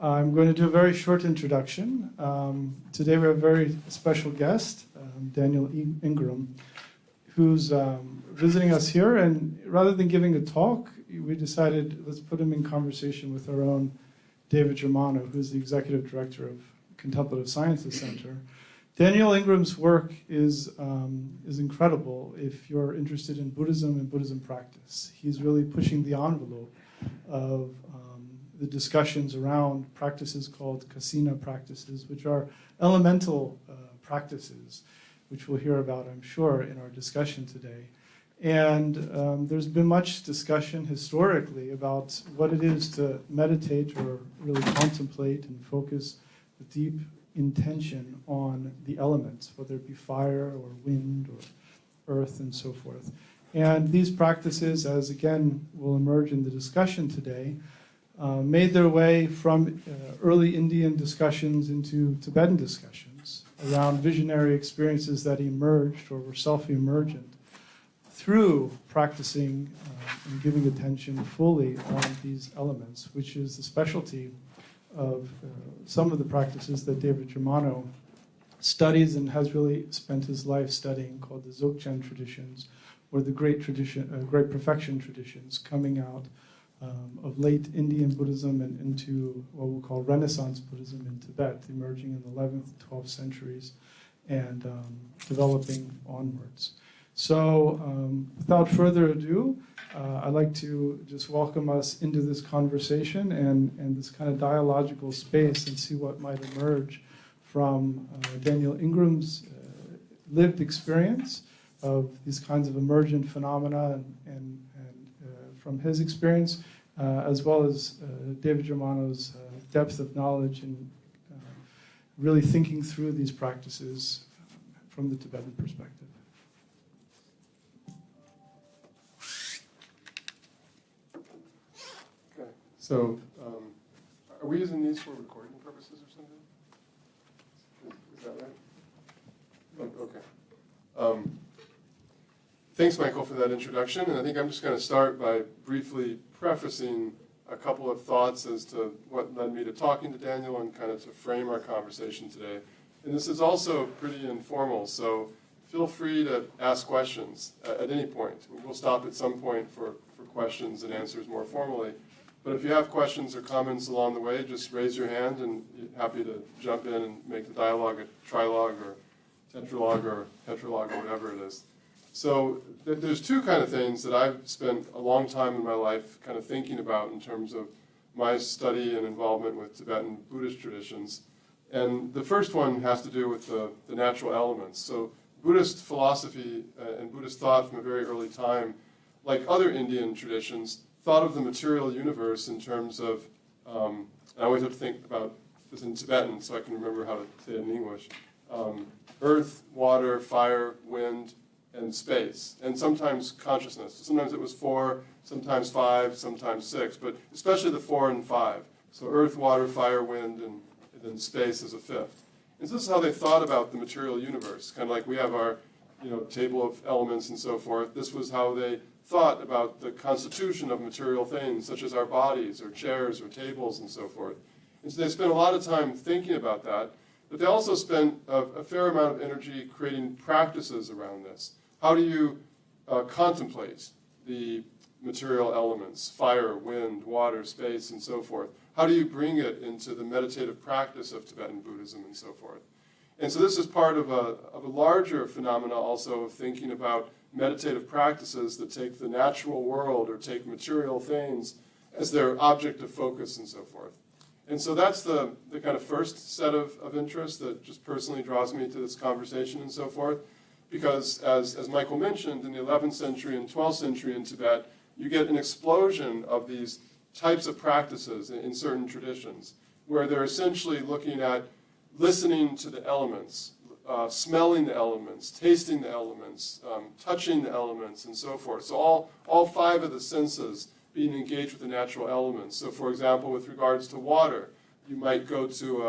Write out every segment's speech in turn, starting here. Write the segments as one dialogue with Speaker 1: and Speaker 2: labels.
Speaker 1: I'm going to do a very short introduction. Today we have a very special guest, Daniel Ingram, who's visiting us here. And rather than giving a talk, we decided let's put him in conversation with our own David Germano, who's the executive director of Contemplative Sciences Center. Daniel Ingram's work is incredible if you're interested in Buddhism and Buddhism practice. He's really pushing the envelope of the discussions around practices called Kasina practices, which are elemental practices, which we'll hear about, I'm sure, in our discussion today. And there's been much discussion historically about what it is to meditate or really contemplate and focus with deep intention on the elements, whether it be fire or wind or earth and so forth. And these practices, as again will emerge in the discussion today, made their way from early Indian discussions into Tibetan discussions around visionary experiences that emerged or were self-emergent through practicing and giving attention fully on these elements, which is the specialty of some of the practices that David Germano studies and has really spent his life studying, called the Dzokchen traditions, or the great perfection traditions coming out of late Indian Buddhism and into what we'll call Renaissance Buddhism in Tibet, emerging in the 11th, 12th centuries and developing onwards. So without further ado, I'd like to just welcome us into this conversation and this kind of dialogical space and see what might emerge from Daniel Ingram's lived experience of these kinds of emergent phenomena and from his experience, as well as David Germano's depth of knowledge and really thinking through these practices from the Tibetan perspective.
Speaker 2: Okay, so are we using these for recording purposes or something? Is that right? Okay. Thanks, Michael, for that introduction. And I think I'm just going to start by briefly prefacing a couple of thoughts as to what led me to talking to Daniel and kind of to frame our conversation today. And this is also pretty informal, so feel free to ask questions at any point. We'll stop at some point for questions and answers more formally. But if you have questions or comments along the way, just raise your hand and happy to jump in and make the dialogue a trilogue or tetralogue or tetralogue or whatever it is. So there's two kind of things that I've spent a long time in my life kind of thinking about in terms of my study and involvement with Tibetan Buddhist traditions. And the first one has to do with the natural elements. So Buddhist philosophy and Buddhist thought from a very early time, like other Indian traditions, thought of the material universe in terms of, I always have to think about this in Tibetan so I can remember how to say it in English, earth, water, fire, wind, and space, and sometimes consciousness. Sometimes it was 4, sometimes 5, sometimes 6, but especially the 4 and 5. So earth, water, fire, wind, and then space as a fifth. And so this is how they thought about the material universe, kind of like we have our table of elements and so forth. This was how they thought about the constitution of material things, such as our bodies, or chairs, or tables, and so forth. And so they spent a lot of time thinking about that, but they also spent a fair amount of energy creating practices around this. How do you contemplate the material elements, fire, wind, water, space, and so forth? How do you bring it into the meditative practice of Tibetan Buddhism and so forth? And so this is part of a larger phenomena also of thinking about meditative practices that take the natural world or take material things as their object of focus and so forth. And so that's the kind of first set of interests that just personally draws me to this conversation and so forth. Because as Michael mentioned, in the 11th century and 12th century in Tibet, you get an explosion of these types of practices in certain traditions, where they're essentially looking at listening to the elements, smelling the elements, tasting the elements, touching the elements, and so forth. So all 5 of the senses being engaged with the natural elements. So for example, with regards to water, you might go to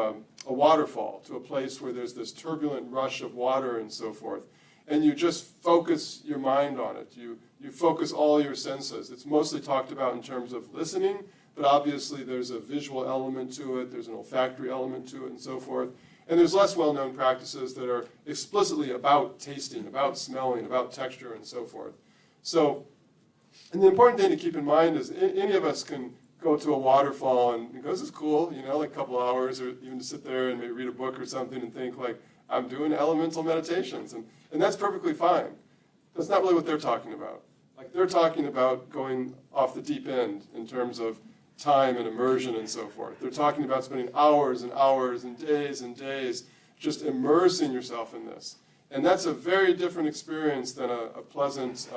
Speaker 2: a waterfall, to a place where there's this turbulent rush of water and so forth. And you just focus your mind on it. You focus all your senses. It's mostly talked about in terms of listening, but obviously there's a visual element to it, there's an olfactory element to it, and so forth. And there's less well-known practices that are explicitly about tasting, about smelling, about texture, and so forth. So, and the important thing to keep in mind is any of us can go to a waterfall and go, this is cool, you know, like a couple hours, or even to sit there and maybe read a book or something and think like, I'm doing elemental meditations. And that's perfectly fine. That's not really what they're talking about. Like they're talking about going off the deep end in terms of time and immersion and so forth. They're talking about spending hours and hours and days just immersing yourself in this. And that's a very different experience than a pleasant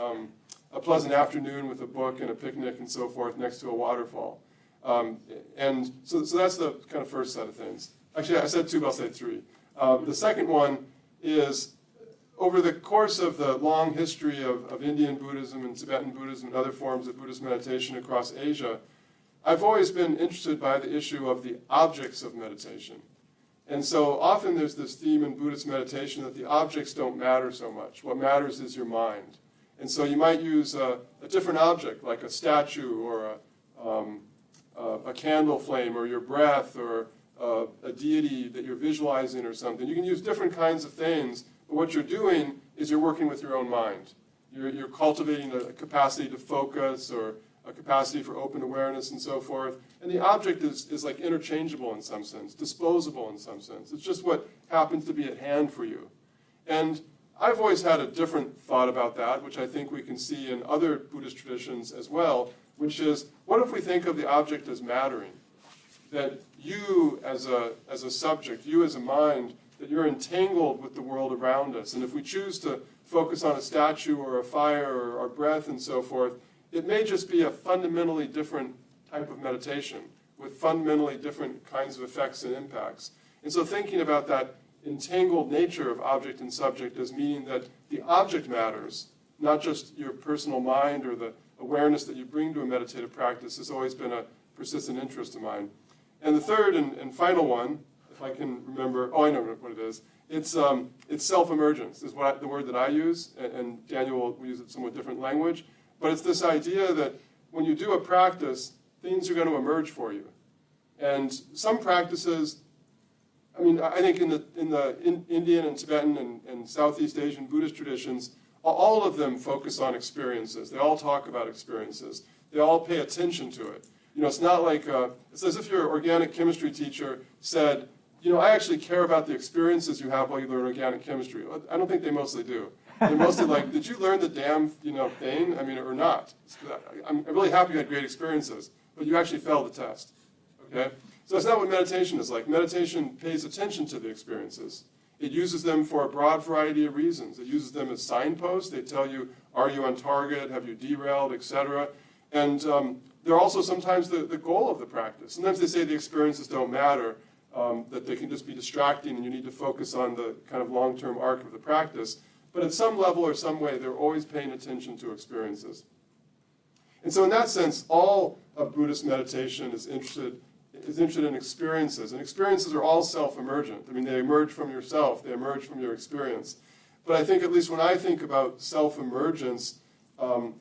Speaker 2: afternoon with a book and a picnic and so forth next to a waterfall. And so that's the kind of first set of things. Actually, I said two, but I'll say three. The second one is, over the course of the long history of Indian Buddhism and Tibetan Buddhism and other forms of Buddhist meditation across Asia, I've always been interested by the issue of the objects of meditation. And so often there's this theme in Buddhist meditation that the objects don't matter so much. What matters is your mind. And so you might use a different object, like a statue or a candle flame or your breath or a deity that you're visualizing or something. You can use different kinds of things, but what you're doing is you're working with your own mind. You're cultivating a capacity to focus or a capacity for open awareness and so forth. And the object is like interchangeable in some sense, disposable in some sense. It's just what happens to be at hand for you. And I've always had a different thought about that, which I think we can see in other Buddhist traditions as well, which is, what if we think of the object as mattering? That you as a subject, you as a mind, that you're entangled with the world around us. And if we choose to focus on a statue or a fire or our breath and so forth, it may just be a fundamentally different type of meditation with fundamentally different kinds of effects and impacts. And so thinking about that entangled nature of object and subject as meaning that the object matters, not just your personal mind or the awareness that you bring to a meditative practice, has always been a persistent interest of mine. And the third and final one, if I can remember, I know what it is. It's self-emergence is the word that I use, and Daniel will use it somewhat different language. But it's this idea that when you do a practice, things are going to emerge for you. And some practices, I mean, I think in the Indian and Tibetan and Southeast Asian Buddhist traditions, all of them focus on experiences. They all talk about experiences. They all pay attention to it. You know, it's not like, it's as if your organic chemistry teacher said, you know, I actually care about the experiences you have while you learn organic chemistry. I don't think they mostly do. They're mostly like, did you learn the damn, thing? I mean, or not? I'm really happy you had great experiences, but you actually failed the test, okay? So that's not what meditation is like. Meditation pays attention to the experiences. It uses them for a broad variety of reasons. It uses them as signposts. They tell you, are you on target? Have you derailed, etc.? And they're also sometimes the goal of the practice. Sometimes they say the experiences don't matter, that they can just be distracting and you need to focus on the kind of long-term arc of the practice. But at some level or some way, they're always paying attention to experiences. And so in that sense, all of Buddhist meditation is interested in experiences. And experiences are all self-emergent. I mean, they emerge from yourself. They emerge from your experience. But I think, at least when I think about self-emergence, I'm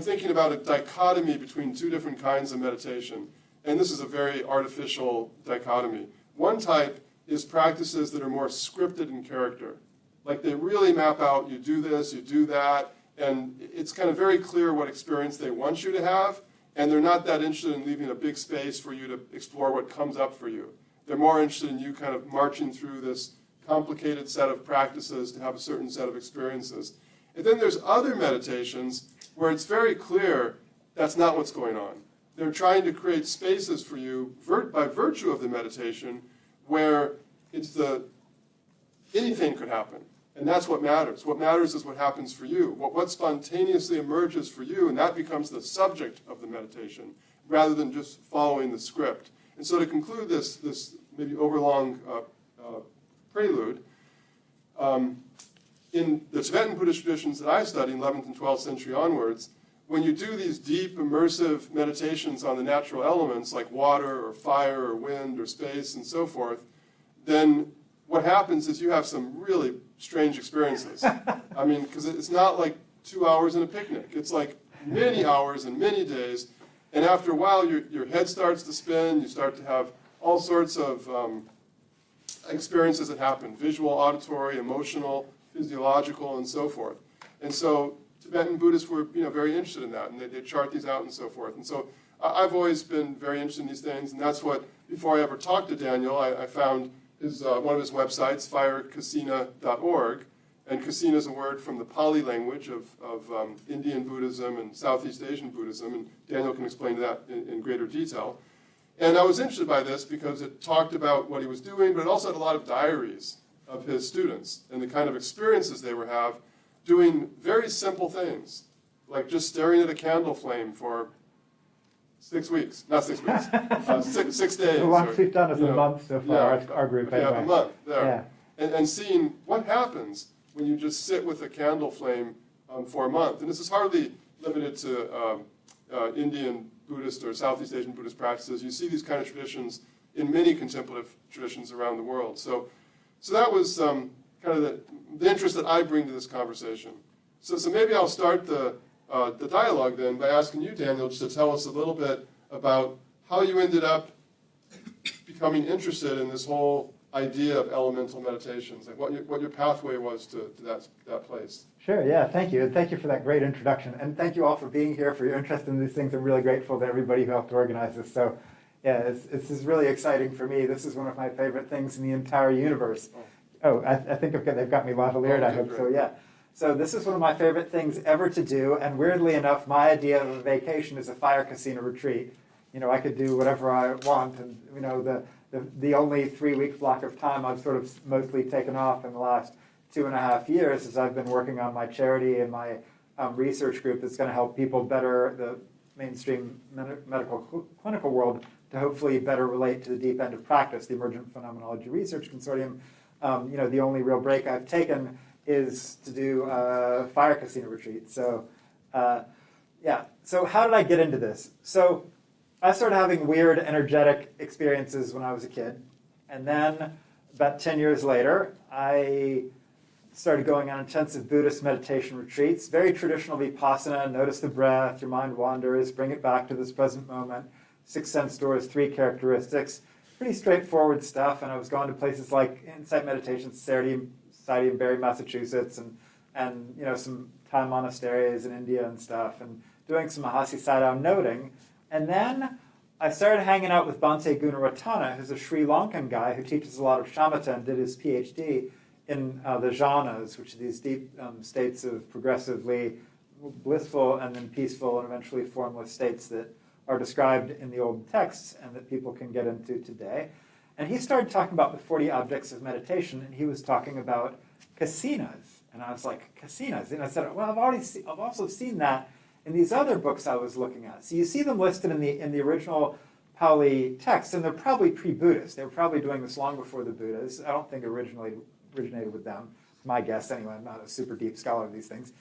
Speaker 2: thinking about a dichotomy between two different kinds of meditation. And this is a very artificial dichotomy. One type is practices that are more scripted in character. Like they really map out, you do this, you do that, and it's kind of very clear what experience they want you to have, and they're not that interested in leaving a big space for you to explore what comes up for you. They're more interested in you kind of marching through this complicated set of practices to have a certain set of experiences. And then there's other meditations where it's very clear that's not what's going on. They're trying to create spaces for you by virtue of the meditation where anything could happen. And that's what matters. What matters is what happens for you, what spontaneously emerges for you, and that becomes the subject of the meditation, rather than just following the script. And so to conclude this maybe overlong prelude, in the Tibetan Buddhist traditions that I study, 11th and 12th century onwards, when you do these deep, immersive meditations on the natural elements, like water or fire or wind or space and so forth, then what happens is you have some really strange experiences. I mean, because it's not like 2 hours in a picnic. It's like many hours and many days, And after a while, your head starts to spin. You start to have all sorts of experiences that happen: visual, auditory, emotional, physiological, and so forth. And so Tibetan Buddhists were, very interested in that, and they chart these out and so forth. And so I've always been very interested in these things, and that's what, before I ever talked to Daniel, I found one of his websites, firecasina.org. And casina is a word from the Pali language of Indian Buddhism and Southeast Asian Buddhism, and Daniel can explain that in greater detail. And I was interested by this because it talked about what he was doing, but it also had a lot of diaries of his students and the kind of experiences they would have doing very simple things, like just staring at a candle flame for 6 weeks, not 6 weeks, 6 days.
Speaker 3: The longest we've done is a month so far, our group anyway.
Speaker 2: Yeah, a month there.
Speaker 3: Yeah.
Speaker 2: And seeing what happens when you just sit with a candle flame for a month. And this is hardly limited to Indian Buddhist or Southeast Asian Buddhist practices. You see these kind of traditions in many contemplative traditions around the world. So that was kind of the interest that I bring to this conversation. So maybe I'll start the dialogue then by asking you, Daniel, just to tell us a little bit about how you ended up becoming interested in this whole idea of elemental meditations, like what your pathway was to that place.
Speaker 3: Sure, yeah, thank you. And thank you for that great introduction. And thank you all for being here, for your interest in these things. I'm really grateful to everybody who helped organize this. So yeah, this is really exciting for me. This is one of my favorite things in the entire universe. I think they've got me lavaliered, I hope so, yeah. So this is one of my favorite things ever to do. And weirdly enough, my idea of a vacation is a fire casino retreat. I could do whatever I want. And, the only 3-week block of time I've sort of mostly taken off in the last 2.5 years is I've been working on my charity and my research group that's going to help people better the mainstream medical clinical world to hopefully better relate to the deep end of practice, the Emergent Phenomenology Research Consortium. The only real break I've taken is to do a fire casino retreat. So, So how did I get into this? So I started having weird energetic experiences when I was a kid. And then about 10 years later, I started going on intensive Buddhist meditation retreats, very traditional Vipassana, notice the breath, your mind wanders, bring it back to this present moment, 6 sense doors, 3 characteristics, pretty straightforward stuff. And I was going to places like Insight Meditation Society in Barre, Massachusetts, and some Thai monasteries in India and stuff, and doing some Mahasi Sayadaw noting. And then I started hanging out with Bhante Gunaratana, who's a Sri Lankan guy who teaches a lot of shamatha and did his PhD in the jhanas, which are these deep states of progressively blissful and then peaceful and eventually formless states that are described in the old texts and that people can get into today. And he started talking about the 40 objects of meditation, and he was talking about casinas. And I was like, casinas? And I said, well, I've also seen that in these other books I was looking at. So you see them listed in the original Pali text, and they're probably pre-Buddhist. They were probably doing this long before the Buddhas. I don't think it originated with them. My guess, anyway. I'm not a super deep scholar of these things.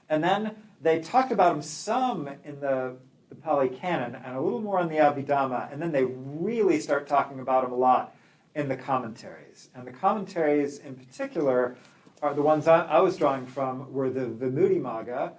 Speaker 3: And then they talked about them some in the Pali Canon and a little more in the Abhidhamma, and then they really start talking about them a lot in the commentaries. And the commentaries in particular are the ones I was drawing from were the Vimudimagga,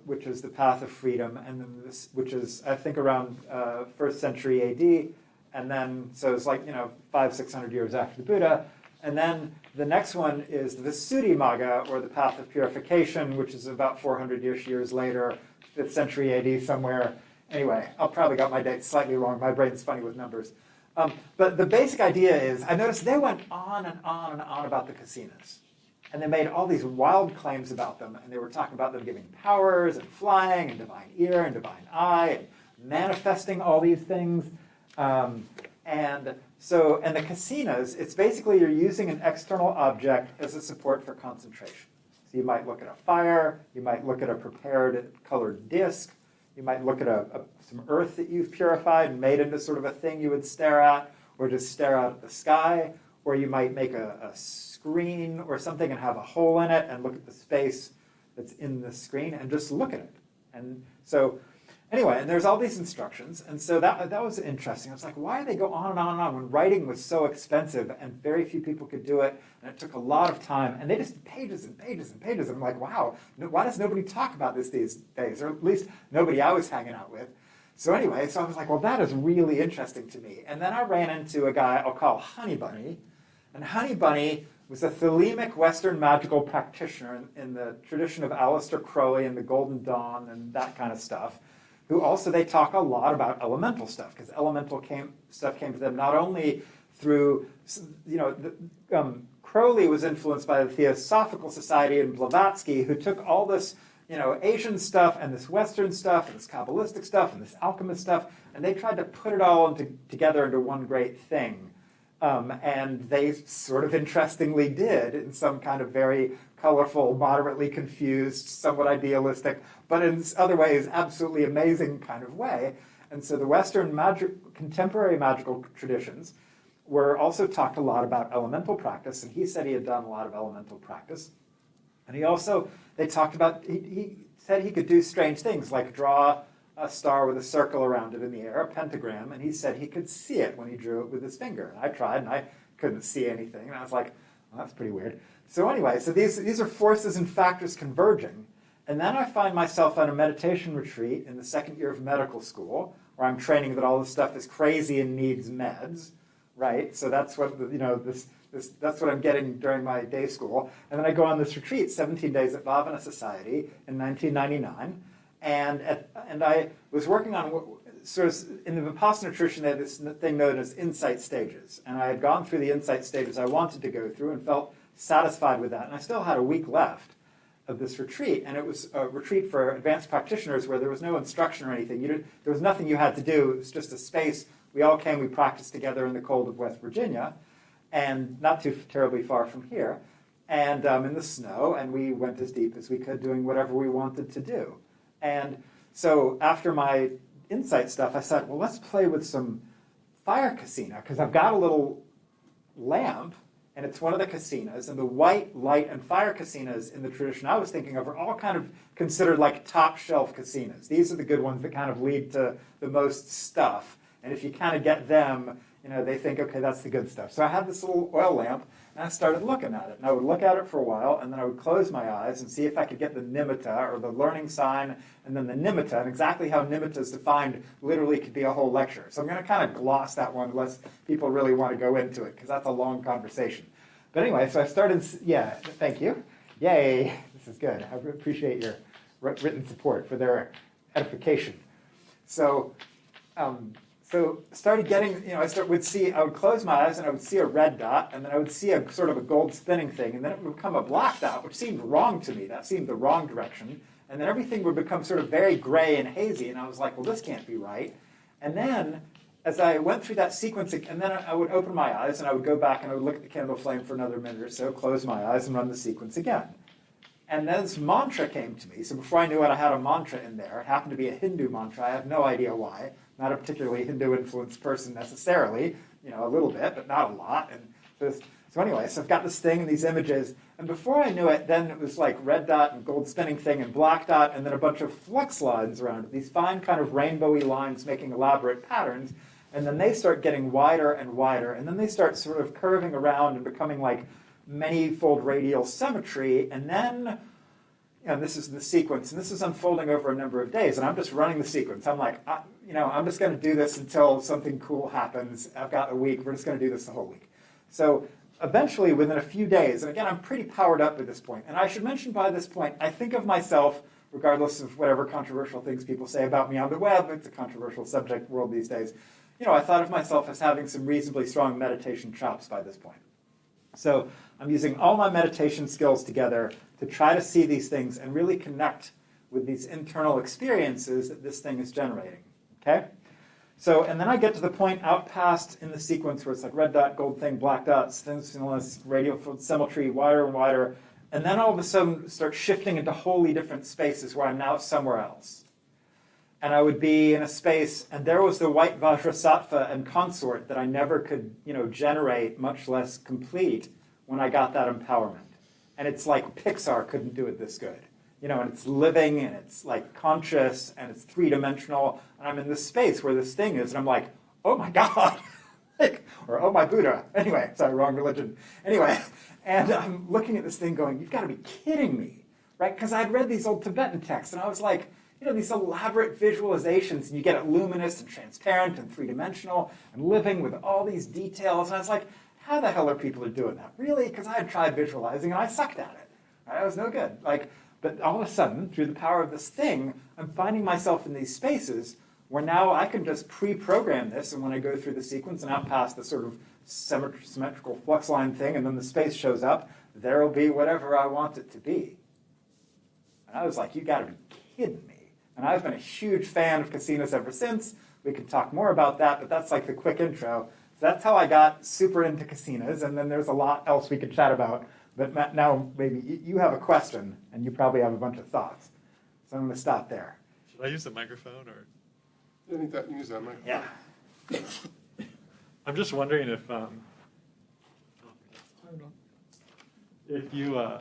Speaker 3: which is the path of freedom, and then this, which is, I think, around 1st century AD, and then, so it's like, 500-600 years after the Buddha. And then the next one is the Visuddhimagga, or the path of purification, which is about 400-ish years later, 5th century AD somewhere. Anyway, I'll probably got my dates slightly wrong. My brain's funny with numbers. But the basic idea is, I noticed they went on and on and on about the casinas. And they made all these wild claims about them, and they were talking about them giving powers and flying and divine ear and divine eye and manifesting all these things. And the casinas, it's basically you're using an external object as a support for concentration. So you might look at a fire, you might look at a prepared colored disc, you might look at some earth that you've purified and made into sort of a thing you would stare at, or just stare out at the sky, or you might make a screen or something and have a hole in it and look at the space that's in the screen and just look at it. And so anyway, and there's all these instructions, and so that was interesting. I was like, why do they go on and on and on when writing was so expensive and very few people could do it, and it took a lot of time, and they just pages and pages and pages. And I'm like, wow, why does nobody talk about this these days, or at least nobody I was hanging out with? So anyway, so I was like, well, that is really interesting to me. And then I ran into a guy I'll call Honey Bunny. And Honey Bunny was a thelemic Western magical practitioner in the tradition of Aleister Crowley and the Golden Dawn and that kind of stuff, who also, they talk a lot about elemental stuff, because elemental stuff came to them not only through, Crowley was influenced by the Theosophical Society and Blavatsky, who took all this Asian stuff and this Western stuff and this Kabbalistic stuff and this alchemist stuff, and they tried to put it all together into one great thing. And they sort of interestingly did in some kind of very colorful, moderately confused, somewhat idealistic, but in other ways absolutely amazing kind of way. And so the Western contemporary magical traditions were also talked a lot about elemental practice, and he said he had done a lot of elemental practice. And they talked about, he said he could do strange things, like draw a star with a circle around it in the air, a pentagram, and he said he could see it when he drew it with his finger. And I tried, and I couldn't see anything, and I was like, well, that's pretty weird. So anyway, so these are forces and factors converging, and then I find myself on a meditation retreat in the second year of medical school, where I'm training that all this stuff is crazy and needs meds, right? So that's what, that's what I'm getting during my day school. And then I go on this retreat, 17 days at Bhavana Society in 1999, and I was working on sort of, in the Vipassana tradition, they had this thing known as insight stages. And I had gone through the insight stages I wanted to go through and felt satisfied with that. And I still had a week left of this retreat. And it was a retreat for advanced practitioners where there was no instruction or anything. There was nothing you had to do. It was just a space. We all came, we practiced together in the cold of West Virginia, and not too terribly far from here, and in the snow. And we went as deep as we could, doing whatever we wanted to do. And so after my insight stuff, I said, well, let's play with some fire casina, because I've got a little lamp, and it's one of the casinas, and the white light and fire casinas in the tradition I was thinking of are all kind of considered like top shelf casinas. These are the good ones that kind of lead to the most stuff. And if you kind of get them, they think, okay, that's the good stuff. So I had this little oil lamp, and I started looking at it. And I would look at it for a while, and then I would close my eyes and see if I could get the nimitta, or the learning sign, and then the nimitta. And exactly how nimitta is defined literally could be a whole lecture. So I'm going to kind of gloss that one unless people really want to go into it, because that's a long conversation. But anyway, so I started, thank you. Yay, this is good. I appreciate your written support for their edification. So started getting, I would close my eyes and I would see a red dot, and then I would see a sort of a gold spinning thing, and then it would become a black dot, which seemed wrong to me. That seemed the wrong direction. And then everything would become sort of very gray and hazy, and I was like, well, this can't be right. And then, as I went through that sequence, and then I would open my eyes, and I would go back and I would look at the candle flame for another minute or so, close my eyes, and run the sequence again. And then this mantra came to me. So before I knew it, I had a mantra in there. It happened to be a Hindu mantra. I have no idea why. Not a particularly Hindu-influenced person necessarily, a little bit, but not a lot. And so anyway, so I've got this thing and these images. And before I knew it, then it was like red dot and gold spinning thing and black dot, and then a bunch of flux lines around it. These fine kind of rainbowy lines making elaborate patterns. And then they start getting wider and wider. And then they start sort of curving around and becoming like many-fold radial symmetry. And then, this is the sequence. And this is unfolding over a number of days. And I'm just running the sequence. I'm like, I'm just going to do this until something cool happens. I've got a week. We're just going to do this the whole week. So eventually, within a few days, and again, I'm pretty powered up at this point. And I should mention by this point, I think of myself, regardless of whatever controversial things people say about me on the web, it's a controversial subject world these days, I thought of myself as having some reasonably strong meditation chops by this point. So I'm using all my meditation skills together to try to see these things and really connect with these internal experiences that this thing is generating, okay? So, and then I get to the point out past in the sequence where it's like red dot, gold thing, black dots, things, radial symmetry, wider and wider, and then all of a sudden start shifting into wholly different spaces where I'm now somewhere else. And I would be in a space, and there was the white Vajrasattva and consort that I never could, generate, much less complete, when I got that empowerment. And it's like Pixar couldn't do it this good. And it's living, and it's like conscious, and it's three-dimensional, and I'm in this space where this thing is, and I'm like, oh my God, or oh my Buddha. Anyway, sorry, wrong religion. Anyway, and I'm looking at this thing going, you've got to be kidding me, right? Because I'd read these old Tibetan texts, and I was like, these elaborate visualizations, and you get it luminous and transparent and three-dimensional and living with all these details. And I was like, how the hell are people doing that? Really? Because I had tried visualizing and I sucked at it. Right? I was no good. But all of a sudden, through the power of this thing, I'm finding myself in these spaces where now I can just pre-program this, and when I go through the sequence and out past the sort of symmetrical flux line thing, and then the space shows up, there will be whatever I want it to be. And I was like, you got to be kidding me. And I've been a huge fan of casinas ever since. We can talk more about that, but that's like the quick intro. So that's how I got super into casinas, and then there's a lot else we could chat about. But now maybe you have a question, and you probably have a bunch of thoughts. So I'm going to stop there.
Speaker 4: Should I use the microphone or?
Speaker 2: I think that you use that microphone.
Speaker 3: Yeah.
Speaker 4: I'm just wondering if you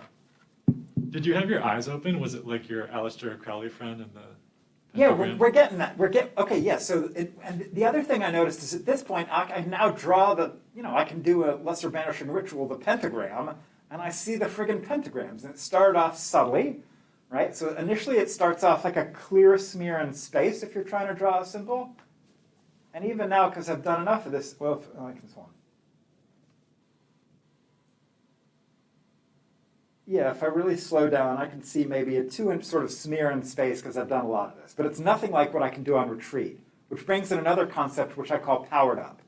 Speaker 4: did you have your eyes open? Was it like your Aleister Crowley friend in the
Speaker 3: Yeah,
Speaker 4: pentagram?
Speaker 3: we're getting that. Okay, yeah. So, and the other thing I noticed is at this point, I can now draw I can do a lesser banishing ritual, the pentagram, and I see the friggin' pentagrams. And it started off subtly, right? So initially it starts off like a clear smear in space if you're trying to draw a symbol. And even now, because I've done enough of this, I like this one. Yeah, if I really slow down, I can see maybe a 2-inch sort of smear in space because I've done a lot of this. But it's nothing like what I can do on retreat, which brings in another concept which I call powered up.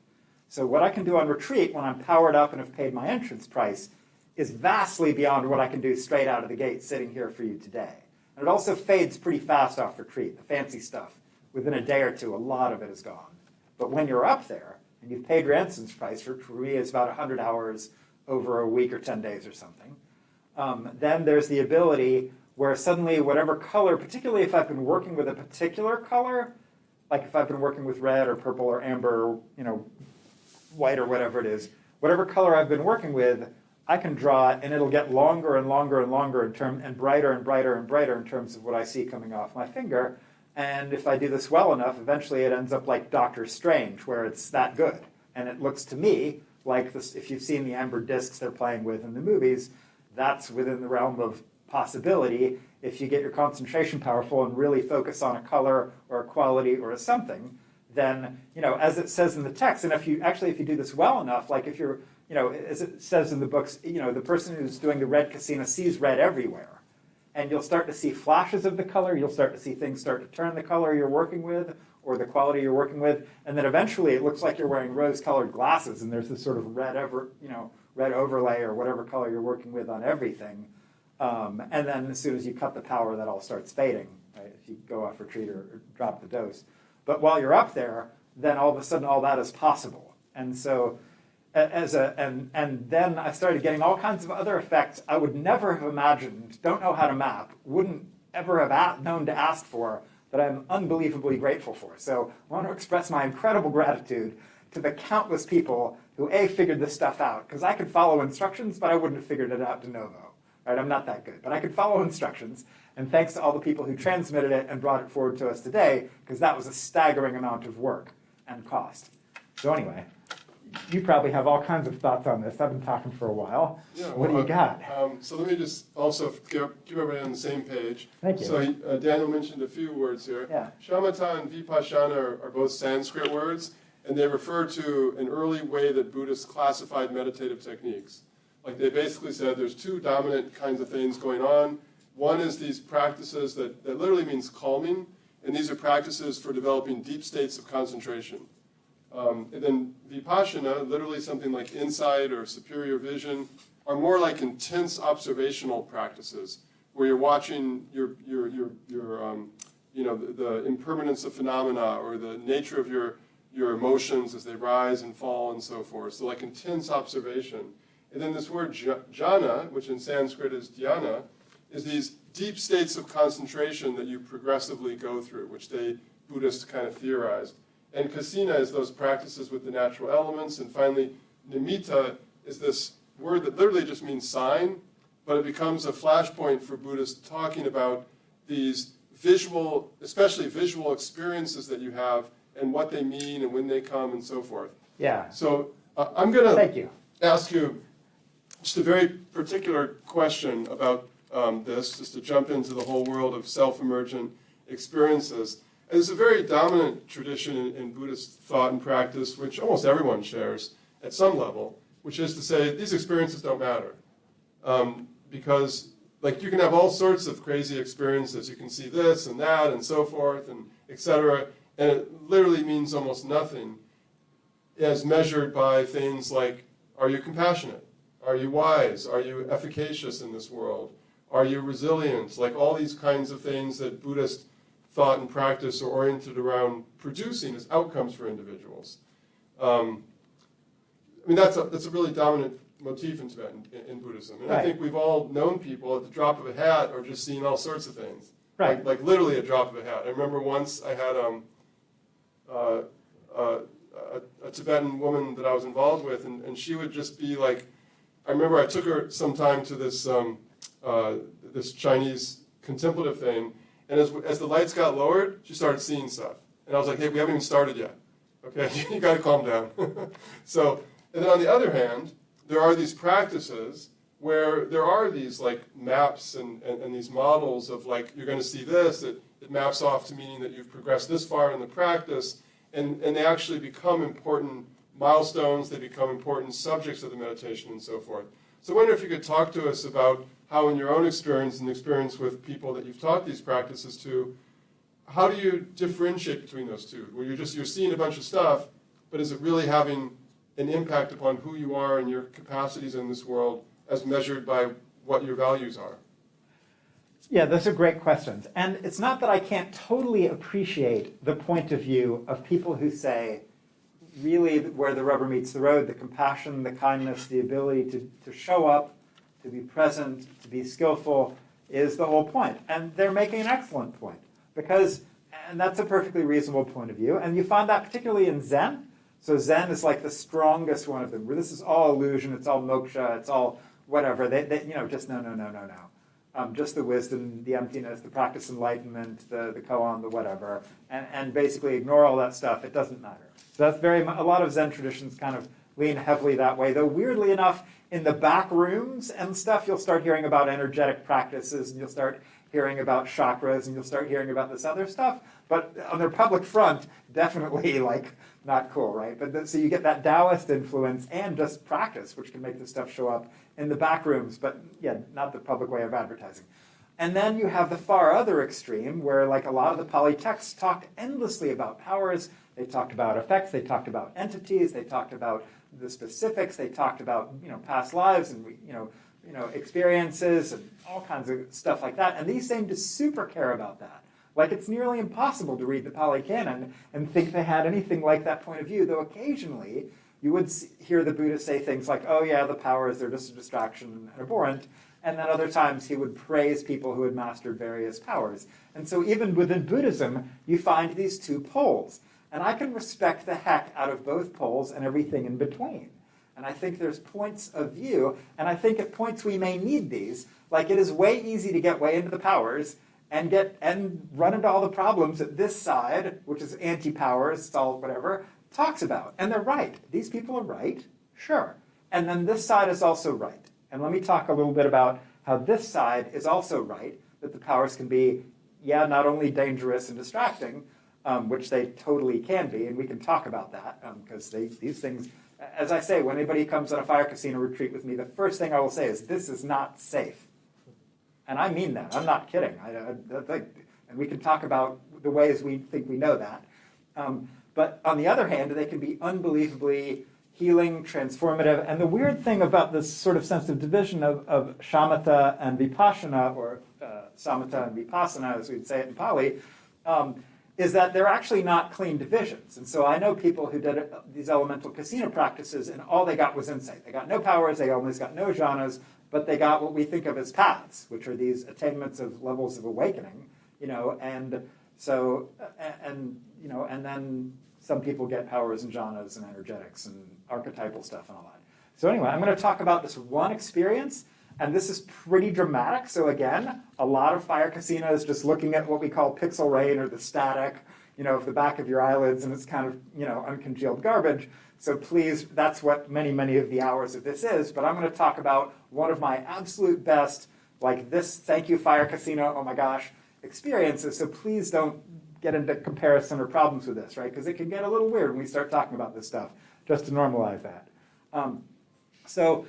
Speaker 3: So what I can do on retreat when I'm powered up and have paid my entrance price is vastly beyond what I can do straight out of the gate sitting here for you today. And it also fades pretty fast off retreat, the fancy stuff. Within a day or two, a lot of it is gone. But when you're up there and you've paid your entrance price, which for me is about 100 hours over a week or 10 days or something, then there's the ability where suddenly whatever color, particularly if I've been working with a particular color, like if I've been working with red or purple or amber, or, white or whatever it is, whatever color I've been working with, I can draw it and it'll get longer and longer and longer and brighter and brighter and brighter in terms of what I see coming off my finger. And if I do this well enough, eventually it ends up like Doctor Strange, where it's that good. And it looks to me like this, if you've seen the amber discs they're playing with in the movies, that's within the realm of possibility. If you get your concentration powerful and really focus on a color or a quality or a something, then, as it says in the text, and if you do this well enough, like if you're, as it says in the books, the person who's doing the red casina sees red everywhere. And you'll start to see flashes of the color, you'll start to see things start to turn the color you're working with, or the quality you're working with, and then eventually it looks like you're wearing rose-colored glasses, and there's this sort of red overlay or whatever color you're working with on everything. And then as soon as you cut the power, that all starts fading, right? If you go off retreat or drop the dose. But while you're up there, then all of a sudden all that is possible. And so, and then I started getting all kinds of other effects I would never have imagined, don't know how to map, wouldn't ever have known to ask for, that I'm unbelievably grateful for. So I want to express my incredible gratitude to the countless people who figured this stuff out, because I could follow instructions, but I wouldn't have figured it out de novo. Right? I'm not that good, but I could follow instructions. And thanks to all the people who transmitted it and brought it forward to us today, because that was a staggering amount of work and cost. So anyway, you probably have all kinds of thoughts on this. I've been talking for a while.
Speaker 2: Yeah,
Speaker 3: what do you got?
Speaker 2: So let me just also keep everybody on the same page.
Speaker 3: Thank you.
Speaker 2: So Daniel mentioned a few words here.
Speaker 3: Yeah.
Speaker 2: Shamatha and Vipassana are both Sanskrit words, and they refer to an early way that Buddhists classified meditative techniques. Like they basically said there's two dominant kinds of things going on. One is these practices that literally means calming, and these are practices for developing deep states of concentration. And then Vipassana, literally something like insight or superior vision, are more like intense observational practices, where you're watching the impermanence of phenomena or the nature of your emotions as they rise and fall and so forth. So like intense observation. And then this word jhana, which in Sanskrit is dhyana, is these deep states of concentration that you progressively go through, which Buddhists kind of theorized. And kasina is those practices with the natural elements. And finally, nimitta is this word that literally just means sign, but it becomes a flashpoint for Buddhists talking about these especially visual experiences that you have and what they mean and when they come and so forth.
Speaker 3: Yeah.
Speaker 2: So I'm going
Speaker 3: to
Speaker 2: ask you just a very particular question about this, just to jump into the whole world of self-emergent experiences. And it's a very dominant tradition in Buddhist thought and practice, which almost everyone shares at some level, which is to say these experiences don't matter. Because like you can have all sorts of crazy experiences. You can see this and that and so forth and etc. And it literally means almost nothing as measured by things like, are you compassionate? Are you wise? Are you efficacious in this world? Are you resilient? Like all these kinds of things that Buddhist thought and practice are oriented around producing as outcomes for individuals. I mean, that's a really dominant motif in Tibetan, in Buddhism. And
Speaker 3: right.
Speaker 2: I think we've all known people at the drop of a hat or just seen all sorts of things.
Speaker 3: Right.
Speaker 2: Like literally a drop of a hat. I remember once I had a Tibetan woman that I was involved with, and she would just be like, I remember I took her sometime to this this Chinese contemplative thing, and as the lights got lowered, she started seeing stuff. And I was like, hey, we haven't even started yet. Okay, you got to calm down. So, and then on the other hand, there are these practices where there are these like maps and these models of like, you're going to see this, it maps off to meaning that you've progressed this far in the practice, and they actually become important milestones, they become important subjects of the meditation and so forth. So I wonder if you could talk to us about how in your own experience and experience with people that you've taught these practices to, how do you differentiate between those two? Where you're seeing a bunch of stuff, but is it really having an impact upon who you are and your capacities in this world as measured by what your values are?
Speaker 3: Yeah, those are great questions. And it's not that I can't totally appreciate the point of view of people who say, really where the rubber meets the road, the compassion, the kindness, the ability to show up, to be present, to be skillful is the whole point. And they're making an excellent point. And that's a perfectly reasonable point of view. And you find that particularly in Zen. So Zen is like the strongest one of them, where this is all illusion, it's all moksha, it's all whatever. They just no. Just the wisdom, the emptiness, the practice enlightenment, the koan, the whatever, and basically ignore all that stuff. It doesn't matter. So that's a lot of Zen traditions kind of lean heavily that way. Though weirdly enough, in the back rooms and stuff, you'll start hearing about energetic practices, and you'll start hearing about chakras, and you'll start hearing about this other stuff. But on their public front, definitely like not cool, right? But so you get that Taoist influence and just practice, which can make this stuff show up in the back rooms, but yeah, not the public way of advertising. And then you have the far other extreme, where like a lot of the Pali texts talked endlessly about powers. They talked about effects. They talked about entities. They talked about the specifics. They talked about past lives and experiences and all kinds of stuff like that. And these seem to super care about that. Like it's nearly impossible to read the Pali Canon and think they had anything like that point of view. Though occasionally you would hear the Buddha say things like, "Oh yeah, the powers, they're just a distraction and abhorrent." And then other times he would praise people who had mastered various powers. And so even within Buddhism, you find these two poles. And I can respect the heck out of both poles and everything in between. And I think there's points of view, and I think at points we may need these. Like it is way easy to get way into the powers and run into all the problems that this side, which is anti-powers, it's all whatever, talks about. And they're right. These people are right, sure. And then this side is also right. And let me talk a little bit about how this side is also right, that the powers can be, not only dangerous and distracting, which they totally can be, and we can talk about that, because these things, as I say, when anybody comes on a fire casino retreat with me, the first thing I will say is, this is not safe. And I mean that. I'm not kidding. And we can talk about the ways we think we know that. But on the other hand, they can be unbelievably healing, transformative. And the weird thing about this sort of sense of division of Shamatha and Vipassana, or Samatha and Vipassana, as we'd say it in Pali, is that they're actually not clean divisions. And so I know people who did these elemental casina practices, and all they got was insight. They got no powers, they almost got no jhanas, but they got what we think of as paths, which are these attainments of levels of awakening, and then some people get powers and jhanas and energetics and archetypal stuff and all that. So anyway, I'm going to talk about this one experience, and this is pretty dramatic. So again, a lot of fire casinos just looking at what we call pixel rain, or the static, of the back of your eyelids, and it's kind of, uncongealed garbage. So please, that's what many of the hours of this is. But I'm going to talk about one of my absolute best, like this, thank you, fire casino, oh my gosh, experiences, so please don't get into comparison or problems with this, right? Because it can get a little weird when we start talking about this stuff, just to normalize that. So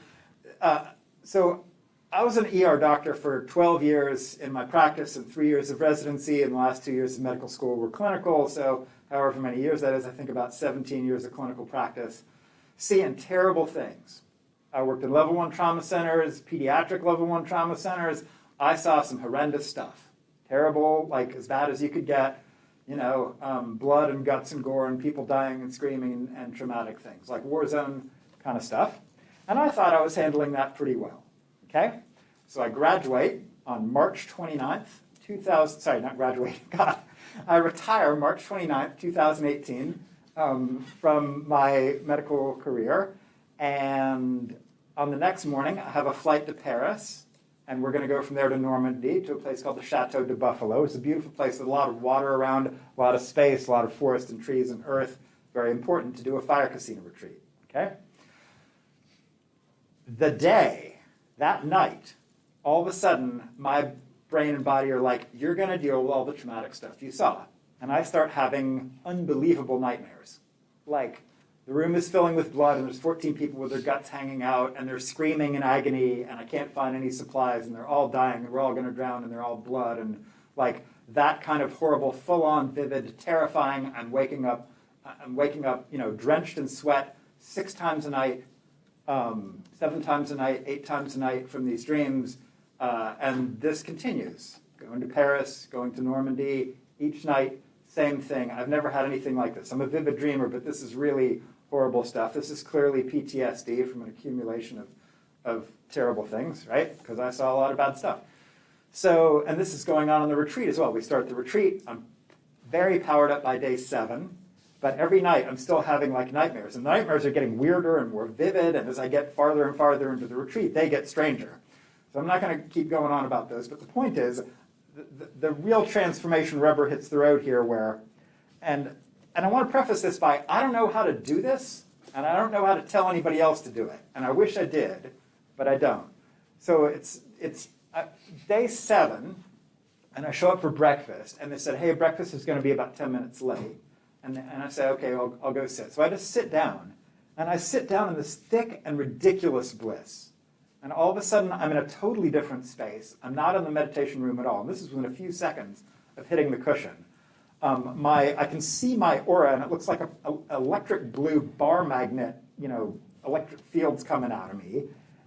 Speaker 3: I was an ER doctor for 12 years in my practice and 3 years of residency, and the last 2 years of medical school were clinical, so however many years that is, I think about 17 years of clinical practice, seeing terrible things. I worked in level 1 trauma centers, pediatric level 1 trauma centers. I saw some horrendous stuff. Terrible, like as bad as you could get, blood and guts and gore and people dying and screaming and traumatic things, like war zone kind of stuff. And I thought I was handling that pretty well, okay? So I graduate on March 29th, 2000, sorry, not graduate, God. I retire March 29th, 2018 from my medical career. And on the next morning, I have a flight to Paris. And we're going to go from there to Normandy to a place called the Chateau de Buffalo. It's a beautiful place with a lot of water around, a lot of space, a lot of forest and trees and earth. Very important to do a fire casino retreat, okay? That night, all of a sudden, my brain and body are like, you're going to deal with all the traumatic stuff you saw. And I start having unbelievable nightmares. Like, the room is filling with blood, and there's 14 people with their guts hanging out, and they're screaming in agony, and I can't find any supplies, and they're all dying, and we're all going to drown, and they're all blood, and like that kind of horrible, full-on, vivid, terrifying. I'm waking up, drenched in sweat 6 times a night, 7 times a night, 8 times a night from these dreams, and this continues. Going to Paris, going to Normandy, each night, same thing. I've never had anything like this. I'm a vivid dreamer, but this is really horrible stuff. This is clearly PTSD from an accumulation of terrible things, right? Because I saw a lot of bad stuff. So, and this is going on the retreat as well. We start the retreat. I'm very powered up by day 7, but every night I'm still having like nightmares. And the nightmares are getting weirder and more vivid, and as I get farther and farther into the retreat, they get stranger. So I'm not going to keep going on about those, but the point is, the real transformation rubber hits the road here where, and I want to preface this by, I don't know how to do this, and I don't know how to tell anybody else to do it. And I wish I did, but I don't. So it's day 7, and I show up for breakfast, and they said, hey, breakfast is going to be about 10 minutes late. And I say, okay, I'll go sit. So I just sit down, and I sit down in this thick and ridiculous bliss. And all of a sudden, I'm in a totally different space. I'm not in the meditation room at all. And this is within a few seconds of hitting the cushion. I can see my aura, and it looks like an electric blue bar magnet, electric fields coming out of me.